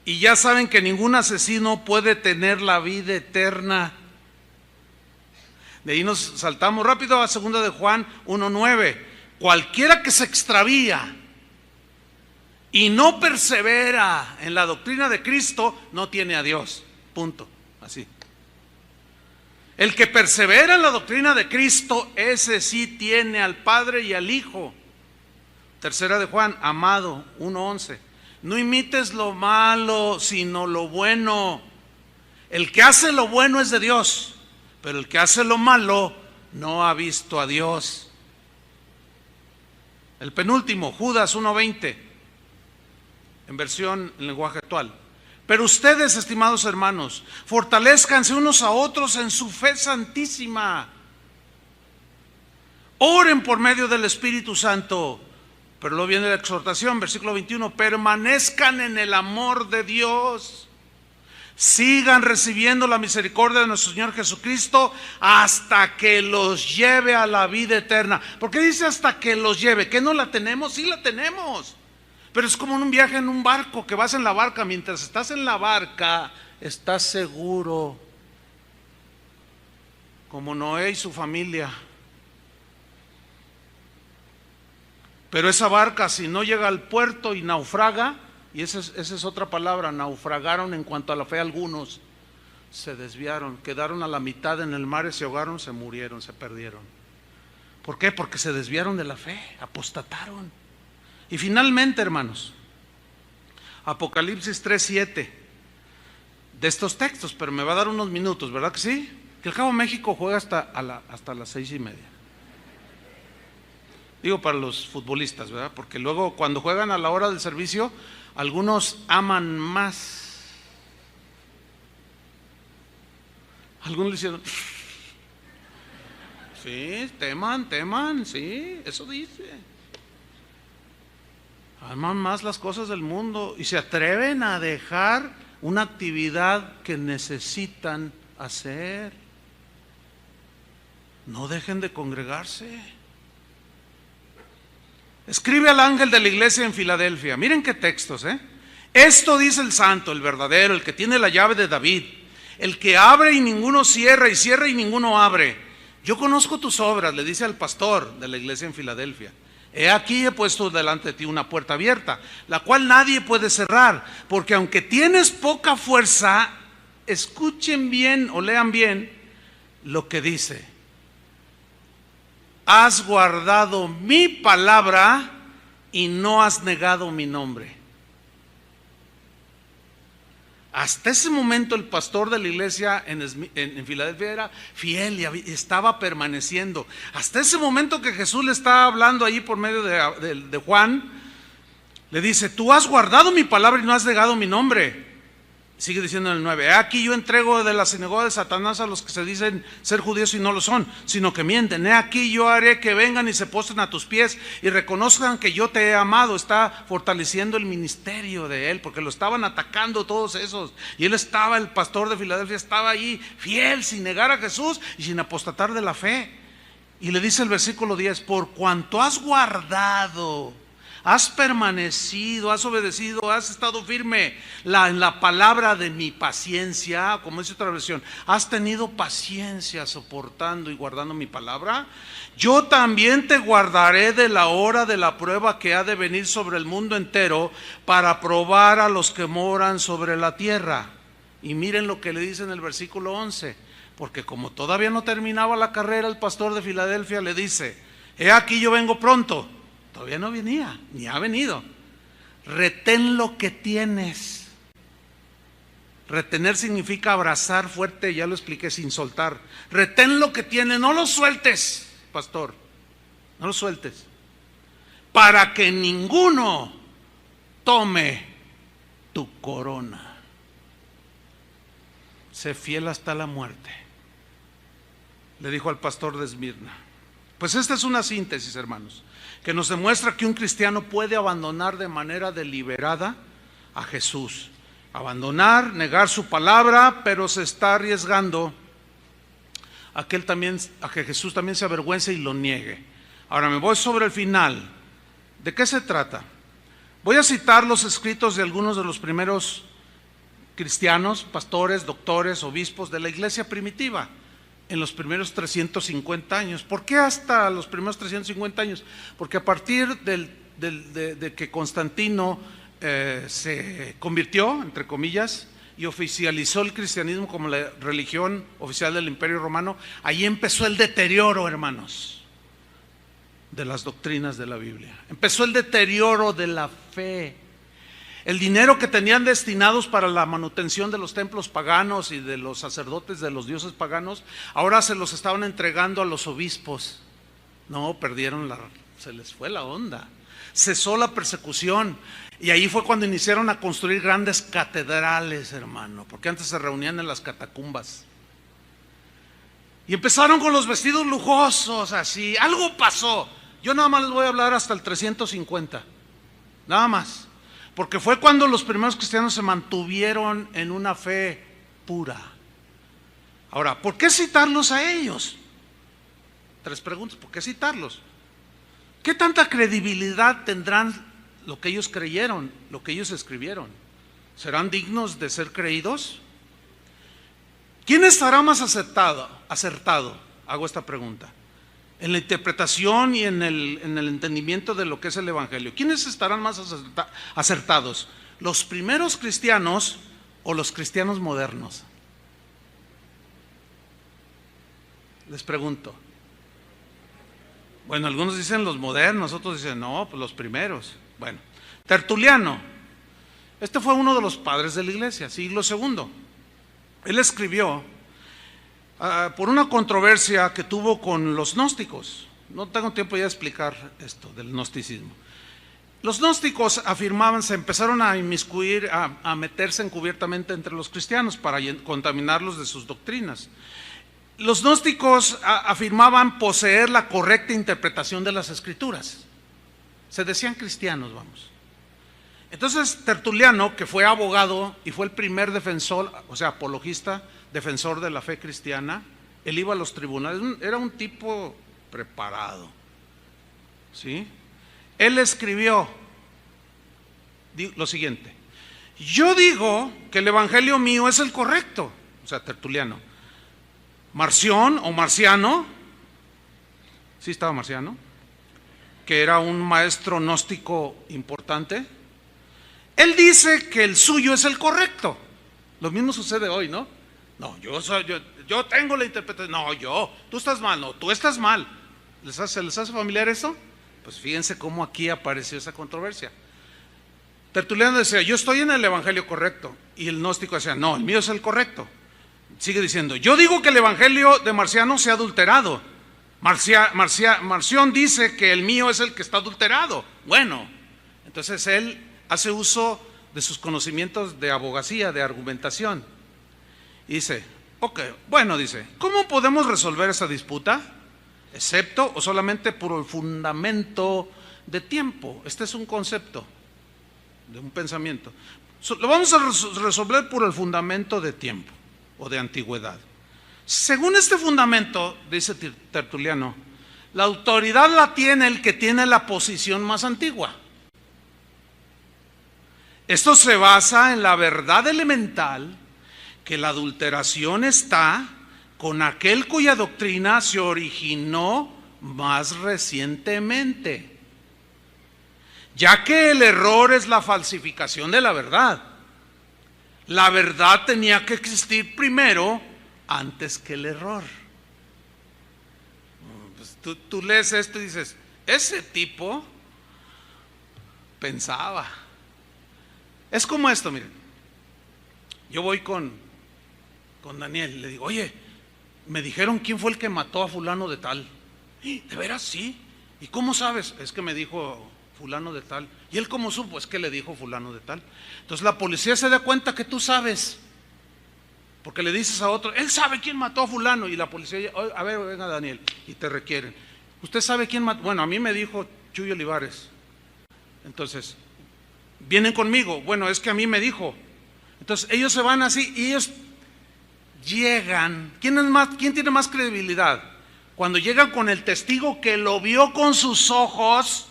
y ya saben que ningún asesino puede tener la vida eterna. De ahí nos saltamos rápido a segunda de Juan 1:9. Cualquiera que se extravía y no persevera en la doctrina de Cristo, no tiene a Dios. Punto. Así. El que persevera en la doctrina de Cristo, ese sí tiene al Padre y al Hijo. Tercera de Juan, amado, 1:11. No imites lo malo, sino lo bueno. El que hace lo bueno es de Dios, pero el que hace lo malo no ha visto a Dios. El penúltimo, Judas 1:20, en versión en lenguaje actual. Pero ustedes, estimados hermanos, fortalezcanse unos a otros en su fe santísima. Oren por medio del Espíritu Santo. Pero luego viene la exhortación, versículo 21, permanezcan en el amor de Dios. Sigan recibiendo la misericordia de nuestro Señor Jesucristo hasta que los lleve a la vida eterna. ¿Por qué dice hasta que los lleve? ¿Que no la tenemos? Sí la tenemos. Pero es como en un viaje en un barco, que vas en la barca. Mientras estás en la barca, estás seguro. Como Noé y su familia. Pero esa barca, si no llega al puerto y naufraga, y esa es otra palabra, naufragaron en cuanto a la fe algunos, se desviaron, quedaron a la mitad en el mar y se ahogaron, se murieron, se perdieron. ¿Por qué? Porque se desviaron de la fe, apostataron. Y finalmente, hermanos, Apocalipsis 3:7, de estos textos, pero me va a dar unos minutos, ¿verdad que sí? Que el Cabo México juega hasta las 6:30. Digo para los futbolistas, ¿verdad? Porque luego cuando juegan a la hora del servicio, algunos aman más. Algunos dicen, sí, teman, sí, eso dice. Aman más las cosas del mundo y se atreven a dejar una actividad que necesitan hacer. No dejen de congregarse. Escribe al ángel de la iglesia en Filadelfia. Miren qué textos, Esto dice el santo, el verdadero, el que tiene la llave de David, el que abre y ninguno cierra, y cierra y ninguno abre. Yo conozco tus obras, le dice al pastor de la iglesia en Filadelfia. He aquí he puesto delante de ti una puerta abierta, la cual nadie puede cerrar, porque aunque tienes poca fuerza, escuchen bien o lean bien lo que dice. Has guardado mi palabra y no has negado mi nombre. Hasta ese momento el pastor de la iglesia en Filadelfia era fiel y estaba permaneciendo. Hasta ese momento que Jesús le estaba hablando ahí por medio de Juan, le dice, tú has guardado mi palabra y no has negado mi nombre. Sigue diciendo en el 9, aquí yo entrego de la sinagoga de Satanás a los que se dicen ser judíos y no lo son, sino que mienten. He aquí yo haré que vengan y se postren a tus pies y reconozcan que yo te he amado. Está fortaleciendo el ministerio de él, porque lo estaban atacando todos esos. Y él estaba, el pastor de Filadelfia, estaba ahí fiel, sin negar a Jesús y sin apostatar de la fe. Y le dice el versículo 10, por cuanto has guardado, has permanecido, has obedecido, has estado firme en la palabra de mi paciencia, como dice otra versión, has tenido paciencia soportando y guardando mi palabra, yo también te guardaré de la hora de la prueba que ha de venir sobre el mundo entero para probar a los que moran sobre la tierra. Y miren lo que le dice en el versículo 11, porque como todavía no terminaba la carrera, el pastor de Filadelfia le dice, he aquí yo vengo pronto. Todavía no venía, ni ha venido. Retén lo que tienes. Retener significa abrazar fuerte, ya lo expliqué, sin soltar. Retén lo que tienes, no lo sueltes, pastor, no lo sueltes, para que ninguno tome tu corona. Sé fiel hasta la muerte, le dijo al pastor de Esmirna. Pues esta es una síntesis, hermanos, que nos demuestra que un cristiano puede abandonar de manera deliberada a Jesús. Abandonar, negar su palabra, pero se está arriesgando a que Jesús también se avergüence y lo niegue. Ahora me voy sobre el final. ¿De qué se trata? Voy a citar los escritos de algunos de los primeros cristianos, pastores, doctores, obispos de la iglesia primitiva, en los primeros 350 años. ¿Por qué hasta los primeros 350 años? Porque a partir de que Constantino se convirtió, entre comillas, y oficializó el cristianismo como la religión oficial del Imperio Romano, ahí empezó el deterioro, hermanos, de las doctrinas de la Biblia. Empezó el deterioro de la fe. El dinero que tenían destinados para la manutención de los templos paganos y de los sacerdotes de los dioses paganos, ahora se los estaban entregando a los obispos. No, se les fue la onda. Cesó la persecución. Y ahí fue cuando iniciaron a construir grandes catedrales, hermano, porque antes se reunían en las catacumbas. Y empezaron con los vestidos lujosos, así. Algo pasó. Yo nada más les voy a hablar hasta el 350. Nada más. Porque fue cuando los primeros cristianos se mantuvieron en una fe pura. Ahora, ¿por qué citarlos a ellos? 3 preguntas, ¿por qué citarlos? ¿Qué tanta credibilidad tendrán lo que ellos creyeron, lo que ellos escribieron? ¿Serán dignos de ser creídos? ¿Quién estará más acertado? Hago esta pregunta. En la interpretación y en el entendimiento de lo que es el Evangelio. ¿Quiénes estarán más acertados? ¿Los primeros cristianos o los cristianos modernos? Les pregunto. Bueno, algunos dicen los modernos, otros dicen no, pues los primeros. Bueno, Tertuliano, este fue uno de los padres de la iglesia, siglo II. Él escribió por una controversia que tuvo con los gnósticos. No tengo tiempo ya de explicar esto del gnosticismo. Los gnósticos afirmaban, se empezaron a inmiscuir, a meterse encubiertamente entre los cristianos para contaminarlos de sus doctrinas. Los gnósticos afirmaban poseer la correcta interpretación de las escrituras. Se decían cristianos, vamos. Entonces Tertuliano, que fue abogado y fue el primer defensor, o sea, apologista, defensor de la fe cristiana, él iba a los tribunales, era un tipo preparado, ¿sí? Él escribió lo siguiente: yo digo que el evangelio mío es el correcto, o sea, Tertuliano. Marción o Marciano, sí estaba Marciano, que era un maestro gnóstico importante, él dice que el suyo es el correcto. Lo mismo sucede hoy, ¿no? No, yo tengo la interpretación. No, tú estás mal. No, tú estás mal. ¿Se les hace familiar eso? Pues fíjense cómo aquí apareció esa controversia. Tertuliano decía, yo estoy en el evangelio correcto. Y el gnóstico decía, no, el mío es el correcto. Sigue diciendo, yo digo que el evangelio de Marciano se ha adulterado. Marción dice que el mío es el que está adulterado. Bueno, entonces él hace uso de sus conocimientos de abogacía, de argumentación. Y dice, ok, bueno, dice, ¿cómo podemos resolver esa disputa? Excepto o solamente por el fundamento de tiempo. Este es un concepto, de un pensamiento. Lo vamos a resolver por el fundamento de tiempo o de antigüedad. Según este fundamento, dice Tertuliano, la autoridad la tiene el que tiene la posición más antigua. Esto se basa en la verdad elemental que la adulteración está con aquel cuya doctrina se originó más recientemente, ya que el error es la falsificación de la verdad. La verdad tenía que existir primero antes que el error. Pues tú lees esto y dices, ese tipo pensaba. Es como esto, miren. Yo voy con Daniel y le digo, oye, me dijeron quién fue el que mató a fulano de tal. ¿De veras? Sí. ¿Y cómo sabes? Es que me dijo fulano de tal. ¿Y él cómo supo? Es que le dijo fulano de tal. Entonces la policía se da cuenta que tú sabes, porque le dices a otro, él sabe quién mató a fulano. Y la policía, a ver, venga Daniel, y te requieren. ¿Usted sabe quién mató? Bueno, a mí me dijo Chuy Olivares. Entonces, vienen conmigo. Bueno, es que a mí me dijo. Entonces ellos se van así y ellos llegan. ¿Quién tiene más credibilidad? Cuando llegan con el testigo que lo vio con sus ojos,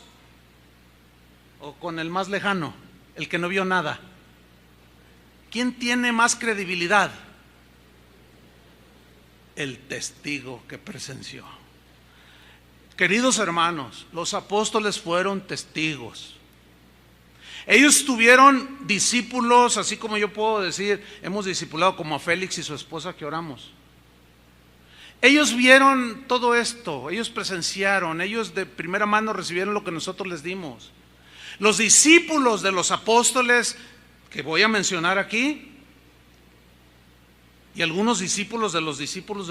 o con el más lejano, el que no vio nada. ¿Quién tiene más credibilidad? El testigo que presenció. Queridos hermanos, los apóstoles fueron testigos. Ellos tuvieron discípulos, así como yo puedo decir, hemos discipulado como a Félix y su esposa que oramos. Ellos vieron todo esto, ellos presenciaron, ellos de primera mano recibieron lo que nosotros les dimos. Los discípulos de los apóstoles, que voy a mencionar aquí, y algunos discípulos de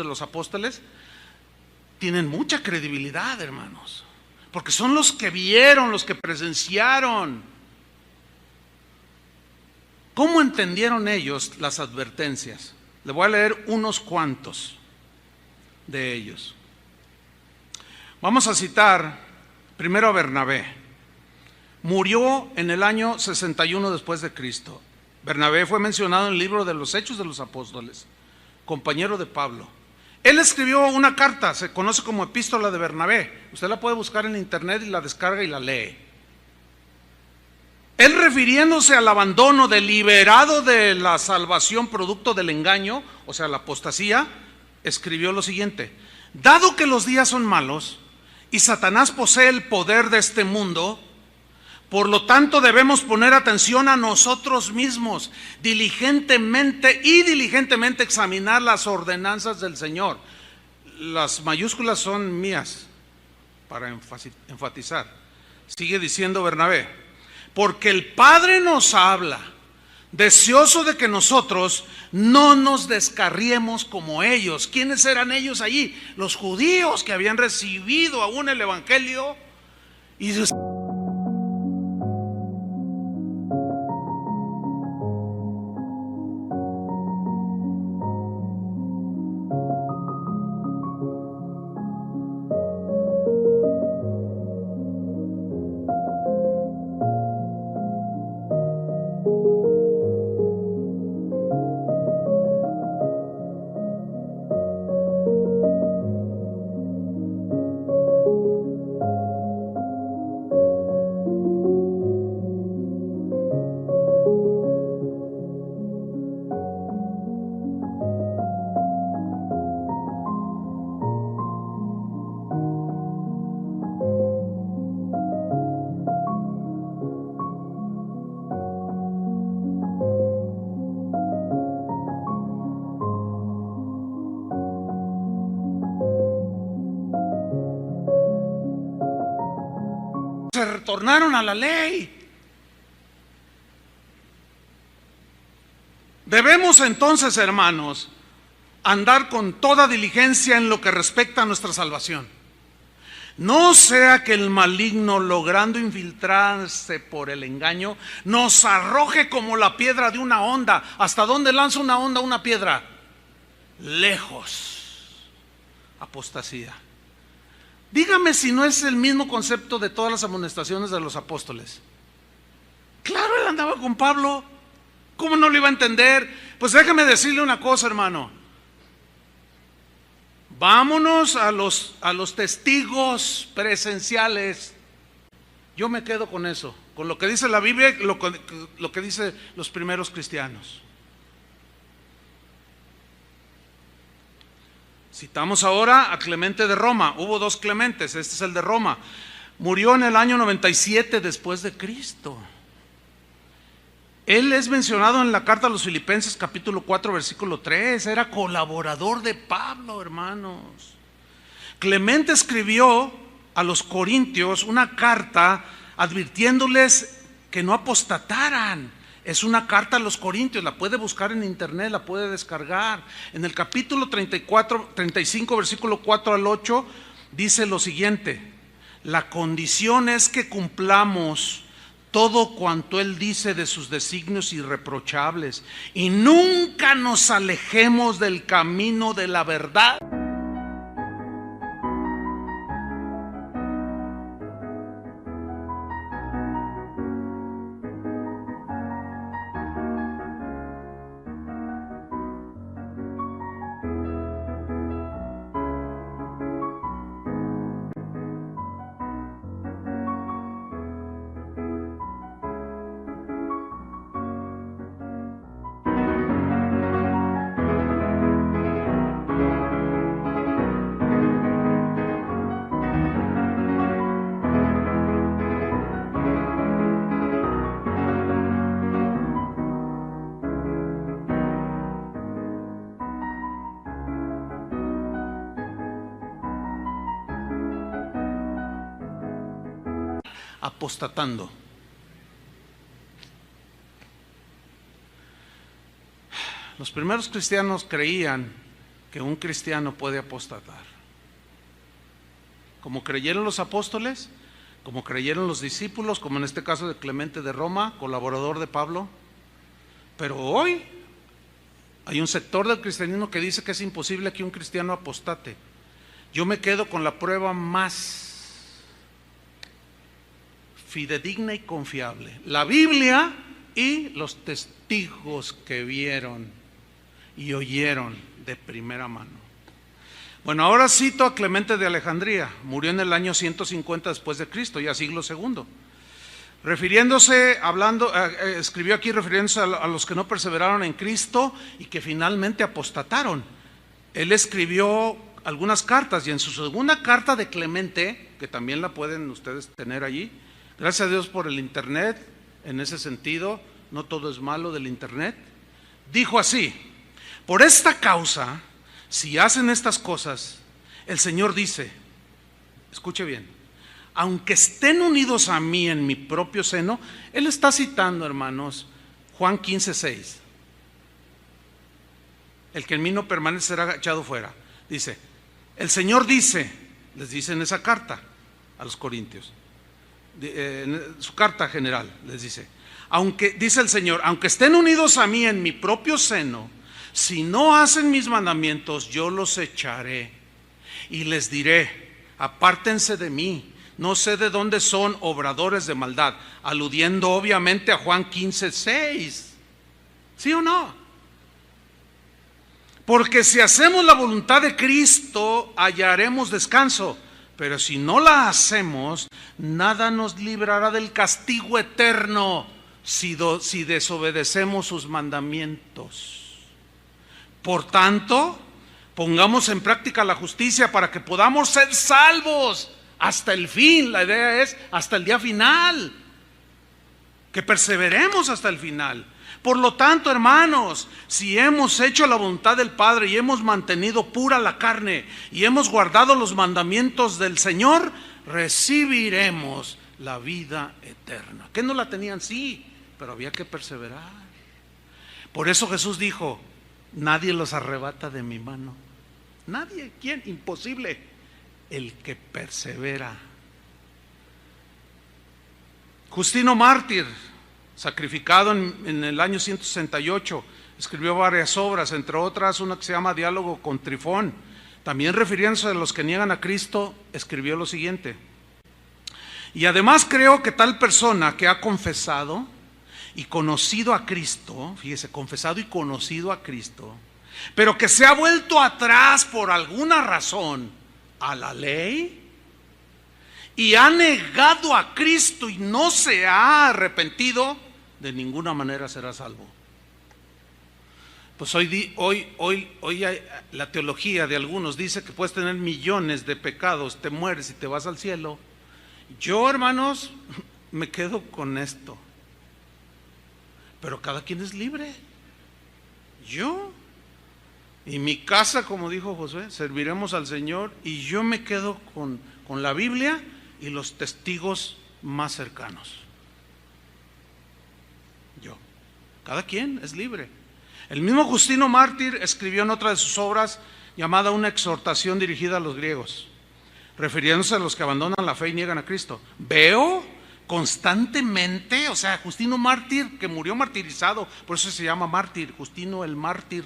los apóstoles, tienen mucha credibilidad, hermanos, porque son los que vieron, los que presenciaron. ¿Cómo entendieron ellos las advertencias? Le voy a leer unos cuantos de ellos. Vamos a citar primero a Bernabé. Murió en el año 61 después de Cristo. Bernabé fue mencionado en el libro de los Hechos de los Apóstoles, compañero de Pablo. Él escribió una carta, se conoce como Epístola de Bernabé. Usted la puede buscar en internet y la descarga y la lee. Él, refiriéndose al abandono deliberado de la salvación producto del engaño, o sea, la apostasía, escribió lo siguiente: dado que los días son malos y Satanás posee el poder de este mundo, por lo tanto debemos poner atención a nosotros mismos, diligentemente examinar las ordenanzas del Señor. Las mayúsculas son mías para enfatizar. Sigue diciendo Bernabé: porque el Padre nos habla, deseoso de que nosotros no nos descarriemos como ellos. ¿Quiénes eran ellos allí? Los judíos que habían recibido aún el Evangelio y se retornaron a la ley. Debemos entonces, hermanos, andar con toda diligencia en lo que respecta a nuestra salvación. No sea que el maligno, logrando infiltrarse por el engaño, nos arroje como la piedra de una onda. ¿Hasta dónde lanza una onda una piedra? Lejos. Apostasía. Dígame si no es el mismo concepto de todas las amonestaciones de los apóstoles. Claro, él andaba con Pablo. ¿Cómo no lo iba a entender? Pues déjame decirle una cosa, hermano. Vámonos a los testigos presenciales. Yo me quedo con eso, con lo que dice la Biblia, lo que dice los primeros cristianos. Citamos ahora a Clemente de Roma. Hubo dos Clementes, este es el de Roma. Murió en el año 97 después de Cristo. Él es mencionado en la carta a los Filipenses capítulo 4 versículo 3. Era colaborador de Pablo, hermanos. Clemente escribió a los corintios una carta advirtiéndoles que no apostataran. Es una carta a los corintios, la puede buscar en internet, la puede descargar. En el capítulo 35 versículo 4 al 8 dice lo siguiente: la condición es que cumplamos todo cuanto Él dice de sus designios irreprochables y nunca nos alejemos del camino de la verdad. Apostatando. Los primeros cristianos creían que un cristiano puede apostatar. Como creyeron los apóstoles, como creyeron los discípulos, como en este caso de Clemente de Roma, colaborador de Pablo. Pero hoy hay un sector del cristianismo que dice que es imposible que un cristiano apostate. Yo me quedo con la prueba más fidedigna y confiable: la Biblia y los testigos que vieron y oyeron de primera mano. Bueno, ahora cito a Clemente de Alejandría. Murió en el año 150 después de Cristo, ya siglo II. Escribió aquí refiriéndose a los que no perseveraron en Cristo y que finalmente apostataron. Él escribió algunas cartas, y en su segunda carta de Clemente, que también la pueden ustedes tener allí, gracias a Dios por el internet, en ese sentido, no todo es malo del internet, dijo así: por esta causa, si hacen estas cosas, el Señor dice, escuche bien, aunque estén unidos a mí en mi propio seno. Él está citando, hermanos, Juan 15:6. El que en mí no permanece será echado fuera. Dice, el Señor dice, les dice en esa carta a los corintios, en su carta general, les dice, dice el Señor, aunque estén unidos a mí en mi propio seno, si no hacen mis mandamientos, yo los echaré y les diré, apártense de mí, no sé de dónde son, obradores de maldad, aludiendo obviamente a Juan 15:6. ¿Sí o no? Porque si hacemos la voluntad de Cristo, hallaremos descanso. Pero si no la hacemos, nada nos librará del castigo eterno si desobedecemos sus mandamientos. Por tanto, pongamos en práctica la justicia para que podamos ser salvos hasta el fin. La idea es hasta el día final, que perseveremos hasta el final. Por lo tanto, hermanos, si hemos hecho la voluntad del Padre y hemos mantenido pura la carne y hemos guardado los mandamientos del Señor, recibiremos la vida eterna. ¿Qué no la tenían? Sí, pero había que perseverar. Por eso Jesús dijo, nadie los arrebata de mi mano. Nadie. ¿Quién? Imposible. el que persevera. Justino Mártir, sacrificado en el año 168, escribió varias obras, entre otras una que se llama Diálogo con Trifón. También refiriéndose a los que niegan a Cristo, escribió lo siguiente: y además creo que tal persona que ha confesado y conocido a Cristo, fíjese, confesado y conocido a Cristo, pero que se ha vuelto atrás por alguna razón a la ley y ha negado a Cristo y no se ha arrepentido, de ninguna manera será salvo. Pues hoy la teología de algunos dice que puedes tener millones de pecados, te mueres y te vas al cielo. Yo, hermanos, me quedo con esto. Pero cada quien es libre. Yo y mi casa, como dijo Josué, serviremos al Señor, y yo me quedo con la Biblia y los testigos más cercanos. Yo. Cada quien es libre. El mismo Justino Mártir escribió en otra de sus obras llamada Una exhortación dirigida a los griegos, refiriéndose a los que abandonan la fe y niegan a Cristo. Veo constantemente, o sea, Justino Mártir, que murió martirizado, por eso se llama mártir, Justino el mártir.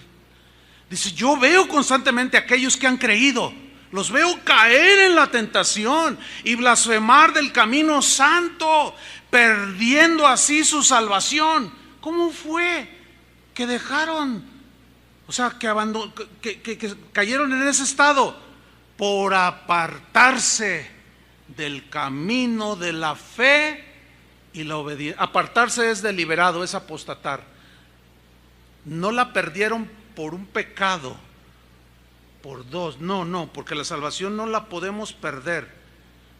Dice, yo veo constantemente a aquellos que han creído, los veo caer en la tentación y blasfemar del camino santo, perdiendo así su salvación. ¿Cómo fue que dejaron, o sea, que cayeron en ese estado? Por apartarse del camino de la fe y la obediencia. Apartarse es deliberado, es apostatar. No la perdieron por un pecado, por dos, no, porque la salvación no la podemos perder,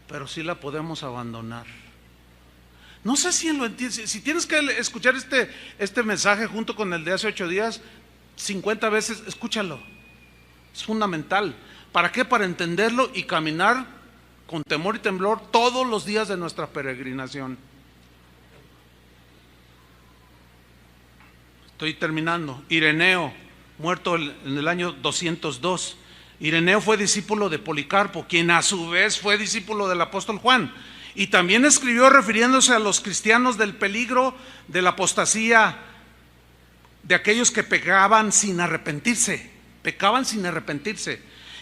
pero sí la podemos abandonar. No sé si lo entiendes. Si tienes que escuchar este mensaje junto con el de hace 8 días 50 veces, escúchalo. Es fundamental. ¿Para qué? Para entenderlo y caminar con temor y temblor todos los días de nuestra peregrinación. Estoy terminando. Ireneo, muerto en el año 202. Ireneo fue discípulo de Policarpo, quien a su vez fue discípulo del apóstol Juan. Y también escribió refiriéndose a los cristianos del peligro de la apostasía, de aquellos que pecaban sin arrepentirse.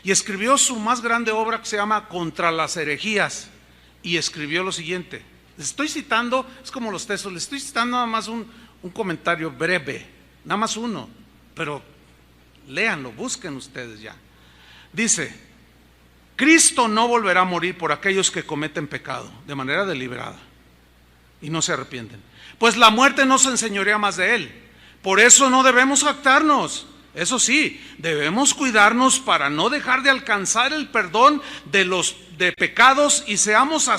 Y escribió su más grande obra, que se llama Contra las herejías, y escribió lo siguiente. Les estoy citando, es como los textos, les estoy citando nada más un comentario breve, nada más uno, pero léanlo, busquen ustedes ya. Dice: Cristo no volverá a morir por aquellos que cometen pecado de manera deliberada y no se arrepienten, pues la muerte no se enseñorea más de él. Por eso no debemos jactarnos. Eso sí, debemos cuidarnos para no dejar de alcanzar el perdón de pecados y seamos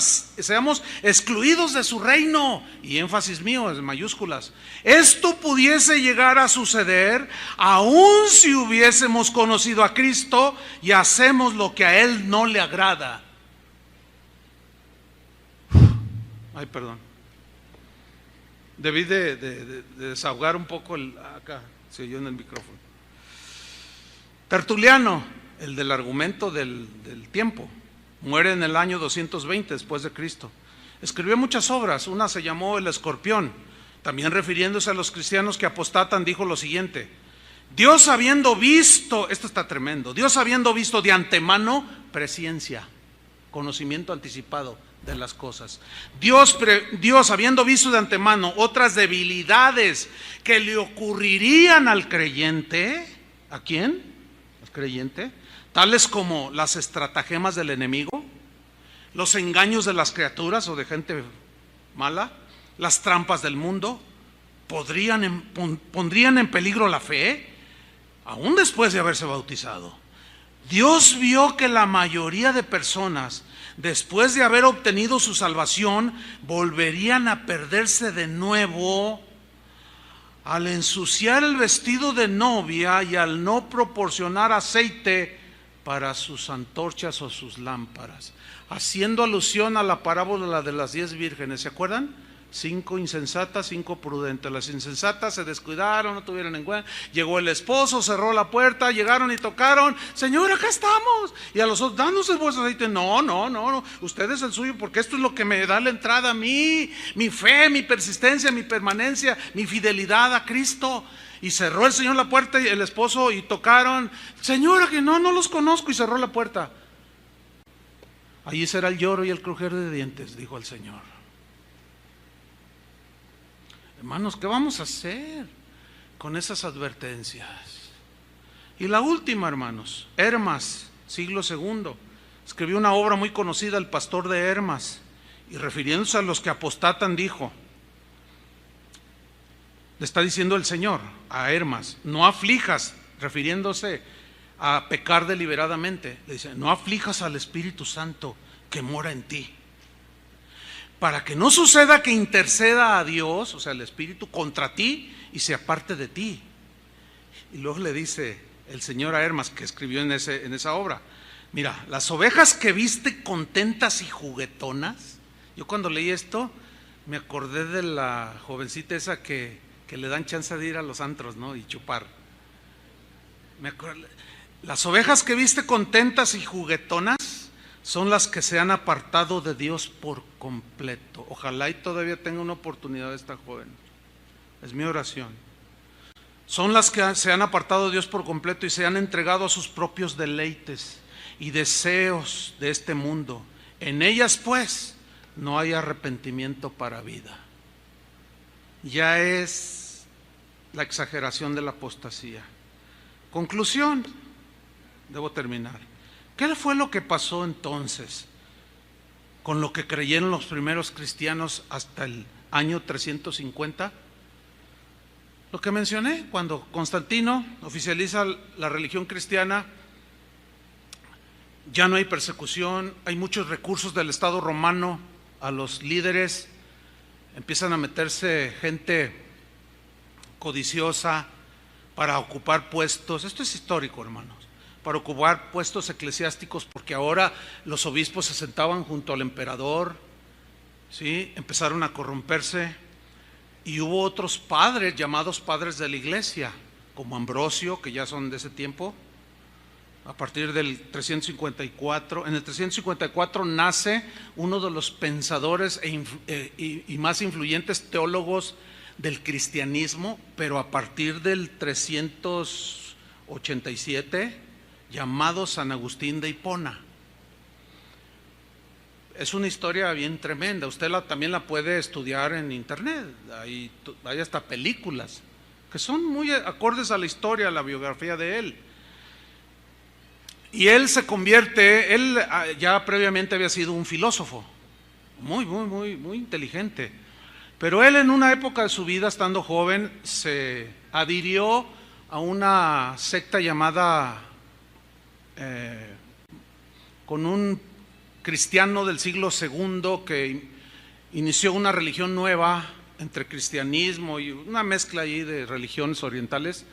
excluidos de su reino. Y énfasis mío en mayúsculas. Esto pudiese llegar a suceder aun si hubiésemos conocido a Cristo y hacemos lo que a Él no le agrada. Ay, perdón. Debí de desahogar un poco acá, se oyó en el micrófono. Tertuliano, el del argumento del tiempo, muere en el año 220 después de Cristo. Escribió muchas obras, una se llamó El Escorpión. También refiriéndose a los cristianos que apostatan, dijo lo siguiente: Dios habiendo visto, esto está tremendo, Dios habiendo visto de antemano, presciencia, conocimiento anticipado de las cosas. Dios habiendo visto de antemano otras debilidades que le ocurrirían al creyente. ¿A quién? Creyente, tales como las estratagemas del enemigo, los engaños de las criaturas o de gente mala, las trampas del mundo, pondrían en peligro la fe, aún después de haberse bautizado. Dios vio que la mayoría de personas, después de haber obtenido su salvación, volverían a perderse de nuevo al ensuciar el vestido de novia y al no proporcionar aceite para sus antorchas o sus lámparas, haciendo alusión a la parábola de las 10 vírgenes. ¿Se acuerdan? 5 insensatas, 5 prudentes. Las insensatas se descuidaron, no tuvieron en cuenta. Llegó el esposo, cerró la puerta, llegaron y tocaron. Señor, acá estamos. Y a los otros, danos el vuestro aceite. No, usted es el suyo, porque esto es lo que me da la entrada a mí. Mi fe, mi persistencia, mi permanencia, mi fidelidad a Cristo. Y cerró el Señor la puerta y el esposo y tocaron. Señora, que no los conozco, y cerró la puerta. Allí será el lloro y el crujir de dientes, dijo el Señor. Hermanos, ¿qué vamos a hacer con esas advertencias? Y la última, hermanos, Hermas, siglo II, escribió una obra muy conocida, El pastor de Hermas, y refiriéndose a los que apostatan dijo, le está diciendo el Señor a Hermas, no aflijas, refiriéndose a pecar deliberadamente, le dice, no aflijas al Espíritu Santo que mora en ti, para que no suceda que interceda a Dios, o sea, el Espíritu, contra ti y se aparte de ti. Y luego le dice el Señor a Hermas, que escribió en esa obra, mira, las ovejas que viste contentas y juguetonas, yo cuando leí esto me acordé de la jovencita esa que le dan chance de ir a los antros, ¿no? Y chupar. Las ovejas que viste contentas y juguetonas son las que se han apartado de Dios por completo. Ojalá y todavía tenga una oportunidad esta joven. Es mi oración. Son las que se han apartado de Dios por completo y se han entregado a sus propios deleites y deseos de este mundo. En ellas, pues, no hay arrepentimiento para vida. Ya es la exageración de la apostasía. Conclusión, debo terminar. ¿Qué fue lo que pasó entonces con lo que creyeron los primeros cristianos hasta el año 350? Lo que mencioné, cuando Constantino oficializa la religión cristiana, ya no hay persecución, hay muchos recursos del Estado romano a los líderes, empiezan a meterse gente codiciosa para ocupar puestos. Esto es histórico, hermanos, para ocupar puestos eclesiásticos, porque ahora los obispos se sentaban junto al emperador, ¿sí? Empezaron a corromperse y hubo otros padres llamados padres de la iglesia, como Ambrosio, que ya son de ese tiempo, a partir del 354. En el 354 nace uno de los pensadores y más influyentes teólogos del cristianismo, pero a partir del 387, llamado San Agustín de Hipona. Es una historia bien tremenda, usted también la puede estudiar en internet, hay hasta películas que son muy acordes a la historia, a la biografía de él. Y él se convierte, él ya previamente había sido un filósofo, muy inteligente. Pero él en una época de su vida, estando joven, se adhirió a una secta llamada, con un cristiano del siglo II que inició una religión nueva entre cristianismo y una mezcla ahí de religiones orientales,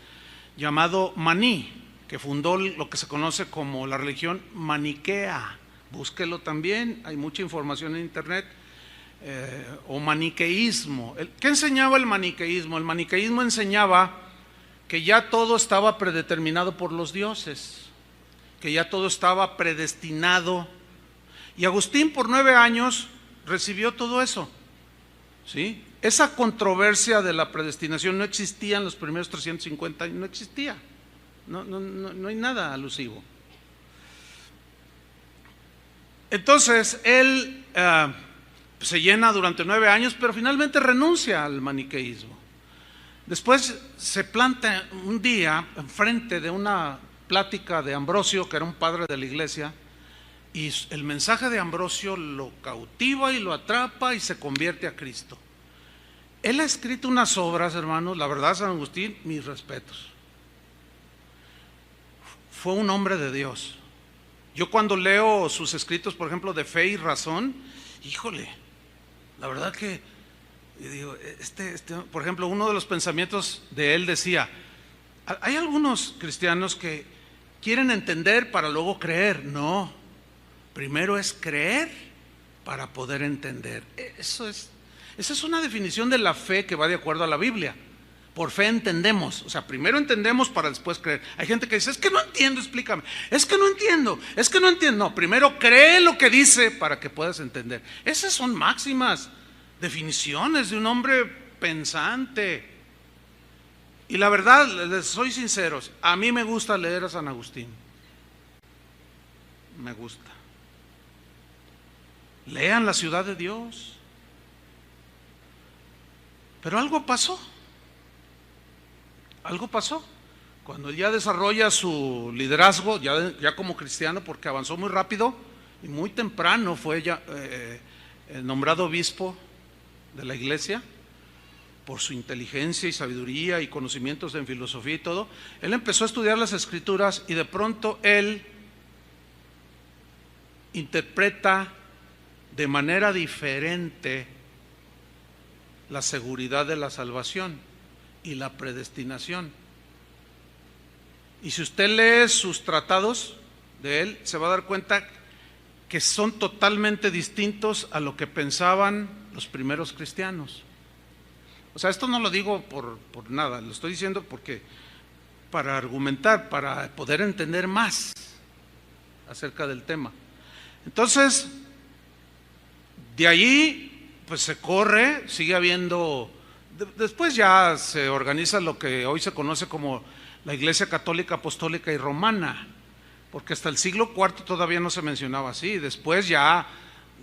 llamado Maní, que fundó lo que se conoce como la religión maniquea. Búsquelo también, hay mucha información en internet. O maniqueísmo. ¿Qué enseñaba el maniqueísmo? El maniqueísmo enseñaba que ya todo estaba predeterminado por los dioses, que ya todo estaba predestinado. Y Agustín por 9 años recibió todo eso, ¿sí? Esa controversia de la predestinación no existía en los primeros 350 años, no existía, no hay nada alusivo. Entonces él se llena durante 9 años, pero finalmente renuncia al maniqueísmo. Después se planta un día enfrente de una plática de Ambrosio, que era un padre de la iglesia, y el mensaje de Ambrosio lo cautiva y lo atrapa y se convierte a Cristo. Él ha escrito unas obras, hermanos, la verdad, San Agustín, mis respetos. Fue un hombre de Dios. Yo cuando leo sus escritos, por ejemplo, de Fe y Razón, híjole, la verdad que digo, por ejemplo, uno de los pensamientos de él decía, hay algunos cristianos que quieren entender para luego creer. No, primero es creer para poder entender. Eso es. Esa es una definición de la fe que va de acuerdo a la Biblia. Por fe entendemos, o sea, primero entendemos para después creer. Hay gente que dice, es que no entiendo, explícame. Es que no entiendo. No, primero cree lo que dice para que puedas entender. Esas son máximas, definiciones de un hombre pensante. Y la verdad, les soy sinceros, a mí me gusta leer a San Agustín. Me gusta. Lean La ciudad de Dios. Pero algo pasó. Algo pasó. Cuando él ya desarrolla su liderazgo, ya como cristiano, porque avanzó muy rápido y muy temprano fue ya nombrado obispo de la iglesia, por su inteligencia y sabiduría y conocimientos en filosofía y todo. Él empezó a estudiar las escrituras y de pronto él interpreta de manera diferente la seguridad de la salvación y la predestinación. Y si usted lee sus tratados de él, se va a dar cuenta que son totalmente distintos a lo que pensaban los primeros cristianos. O sea, esto no lo digo por nada, lo estoy diciendo porque para argumentar, para poder entender más acerca del tema. Entonces, de allí, pues se corre, sigue habiendo, después ya se organiza lo que hoy se conoce como la Iglesia Católica, Apostólica y Romana, porque hasta el siglo IV todavía no se mencionaba así. Después ya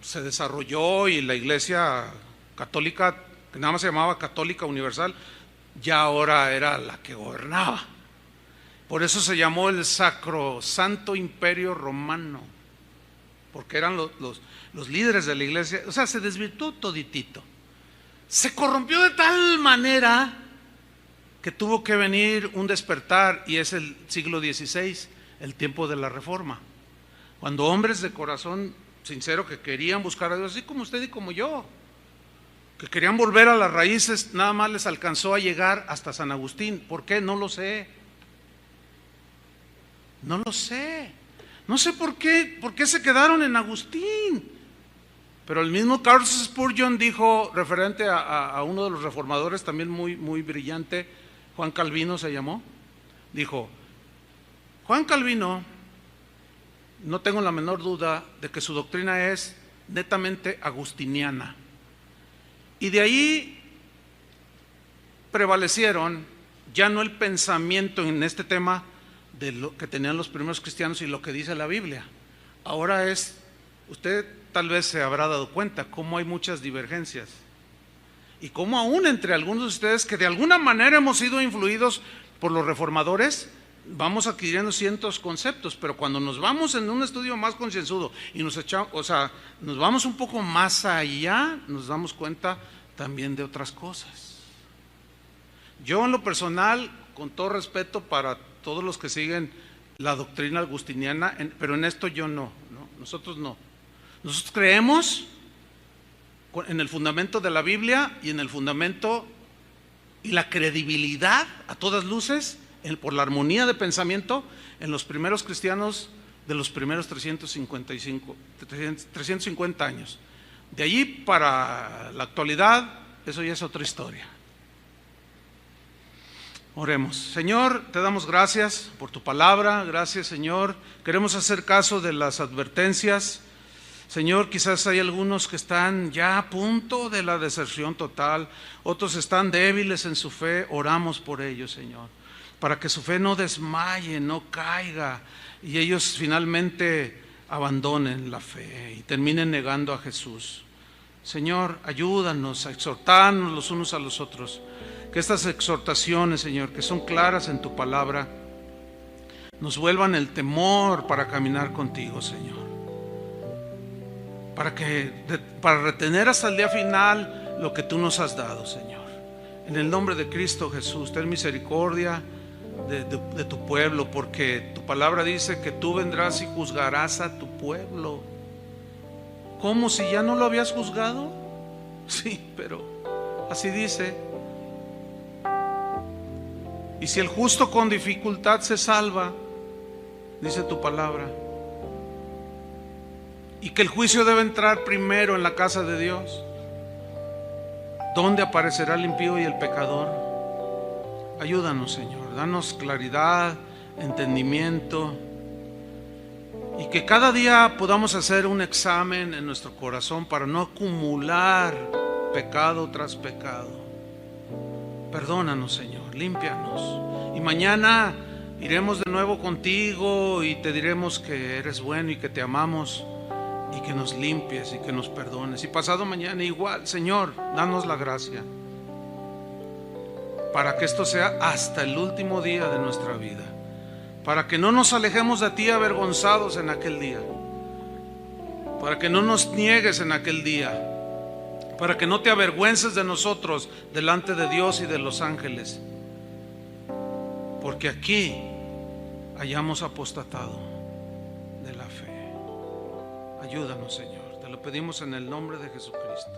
se desarrolló y la Iglesia Católica, que nada más se llamaba Católica Universal, ya ahora era la que gobernaba. Por eso se llamó el Sacrosanto Imperio Romano, porque eran los líderes de la iglesia. O sea, se desvirtuó toditito. Se corrompió de tal manera que tuvo que venir un despertar, y es el siglo XVI, el tiempo de la Reforma, cuando hombres de corazón sincero que querían buscar a Dios, así como usted y como yo, que querían volver a las raíces, nada más les alcanzó a llegar hasta San Agustín. ¿Por qué? No lo sé. No lo sé. No sé por qué se quedaron en Agustín. Pero el mismo Charles Spurgeon dijo, referente a uno de los reformadores también muy brillante, Juan Calvino se llamó, dijo, Juan Calvino, no tengo la menor duda de que su doctrina es netamente agustiniana. Y de ahí prevalecieron ya no el pensamiento en este tema de lo que tenían los primeros cristianos y lo que dice la Biblia. Ahora es, usted tal vez se habrá dado cuenta cómo hay muchas divergencias y cómo aún entre algunos de ustedes que de alguna manera hemos sido influidos por los reformadores, vamos adquiriendo ciertos conceptos, pero cuando nos vamos en un estudio más concienzudo y nos echamos, o sea, nos vamos un poco más allá, nos damos cuenta también de otras cosas. Yo en lo personal, con todo respeto para todos los que siguen la doctrina agustiniana, pero en esto yo no, nosotros no. Nosotros creemos en el fundamento de la Biblia y en el fundamento y la credibilidad a todas luces por la armonía de pensamiento en los primeros cristianos de los primeros 350 años. De allí para la actualidad, eso ya es otra historia. Oremos. Señor, te damos gracias por tu palabra. Gracias, Señor. Queremos hacer caso de las advertencias. Señor, quizás hay algunos que están ya a punto de la deserción total, otros están débiles en su fe. Oramos por ellos, Señor, para que su fe no desmaye, no caiga y ellos finalmente abandonen la fe y terminen negando a Jesús. Señor, ayúdanos a exhortarnos los unos a los otros, que estas exhortaciones, Señor, que son claras en tu palabra, nos vuelvan el temor para caminar contigo, Señor, para retener hasta el día final lo que tú nos has dado, Señor. En el nombre de Cristo Jesús, ten misericordia de tu pueblo, porque tu palabra dice que tú vendrás y juzgarás a tu pueblo. ¿Cómo, si ya no lo habías juzgado? Sí, pero así dice. Y si el justo con dificultad se salva, dice tu palabra, y que el juicio debe entrar primero en la casa de Dios, ¿dónde aparecerá el impío y el pecador? Ayúdanos, Señor, danos claridad, entendimiento, y que cada día podamos hacer un examen en nuestro corazón para no acumular pecado tras pecado. Perdónanos, Señor, límpianos, y mañana iremos de nuevo contigo y te diremos que eres bueno y que te amamos y que nos limpies y que nos perdones. Y pasado mañana igual, Señor, danos la gracia para que esto sea hasta el último día de nuestra vida, para que no nos alejemos de ti avergonzados en aquel día, para que no nos niegues en aquel día, para que no te avergüences de nosotros delante de Dios y de los ángeles, porque aquí hayamos apostatado de la fe. Ayúdanos, Señor, te lo pedimos en el nombre de Jesucristo.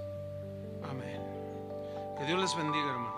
Amén. Que Dios les bendiga, hermanos.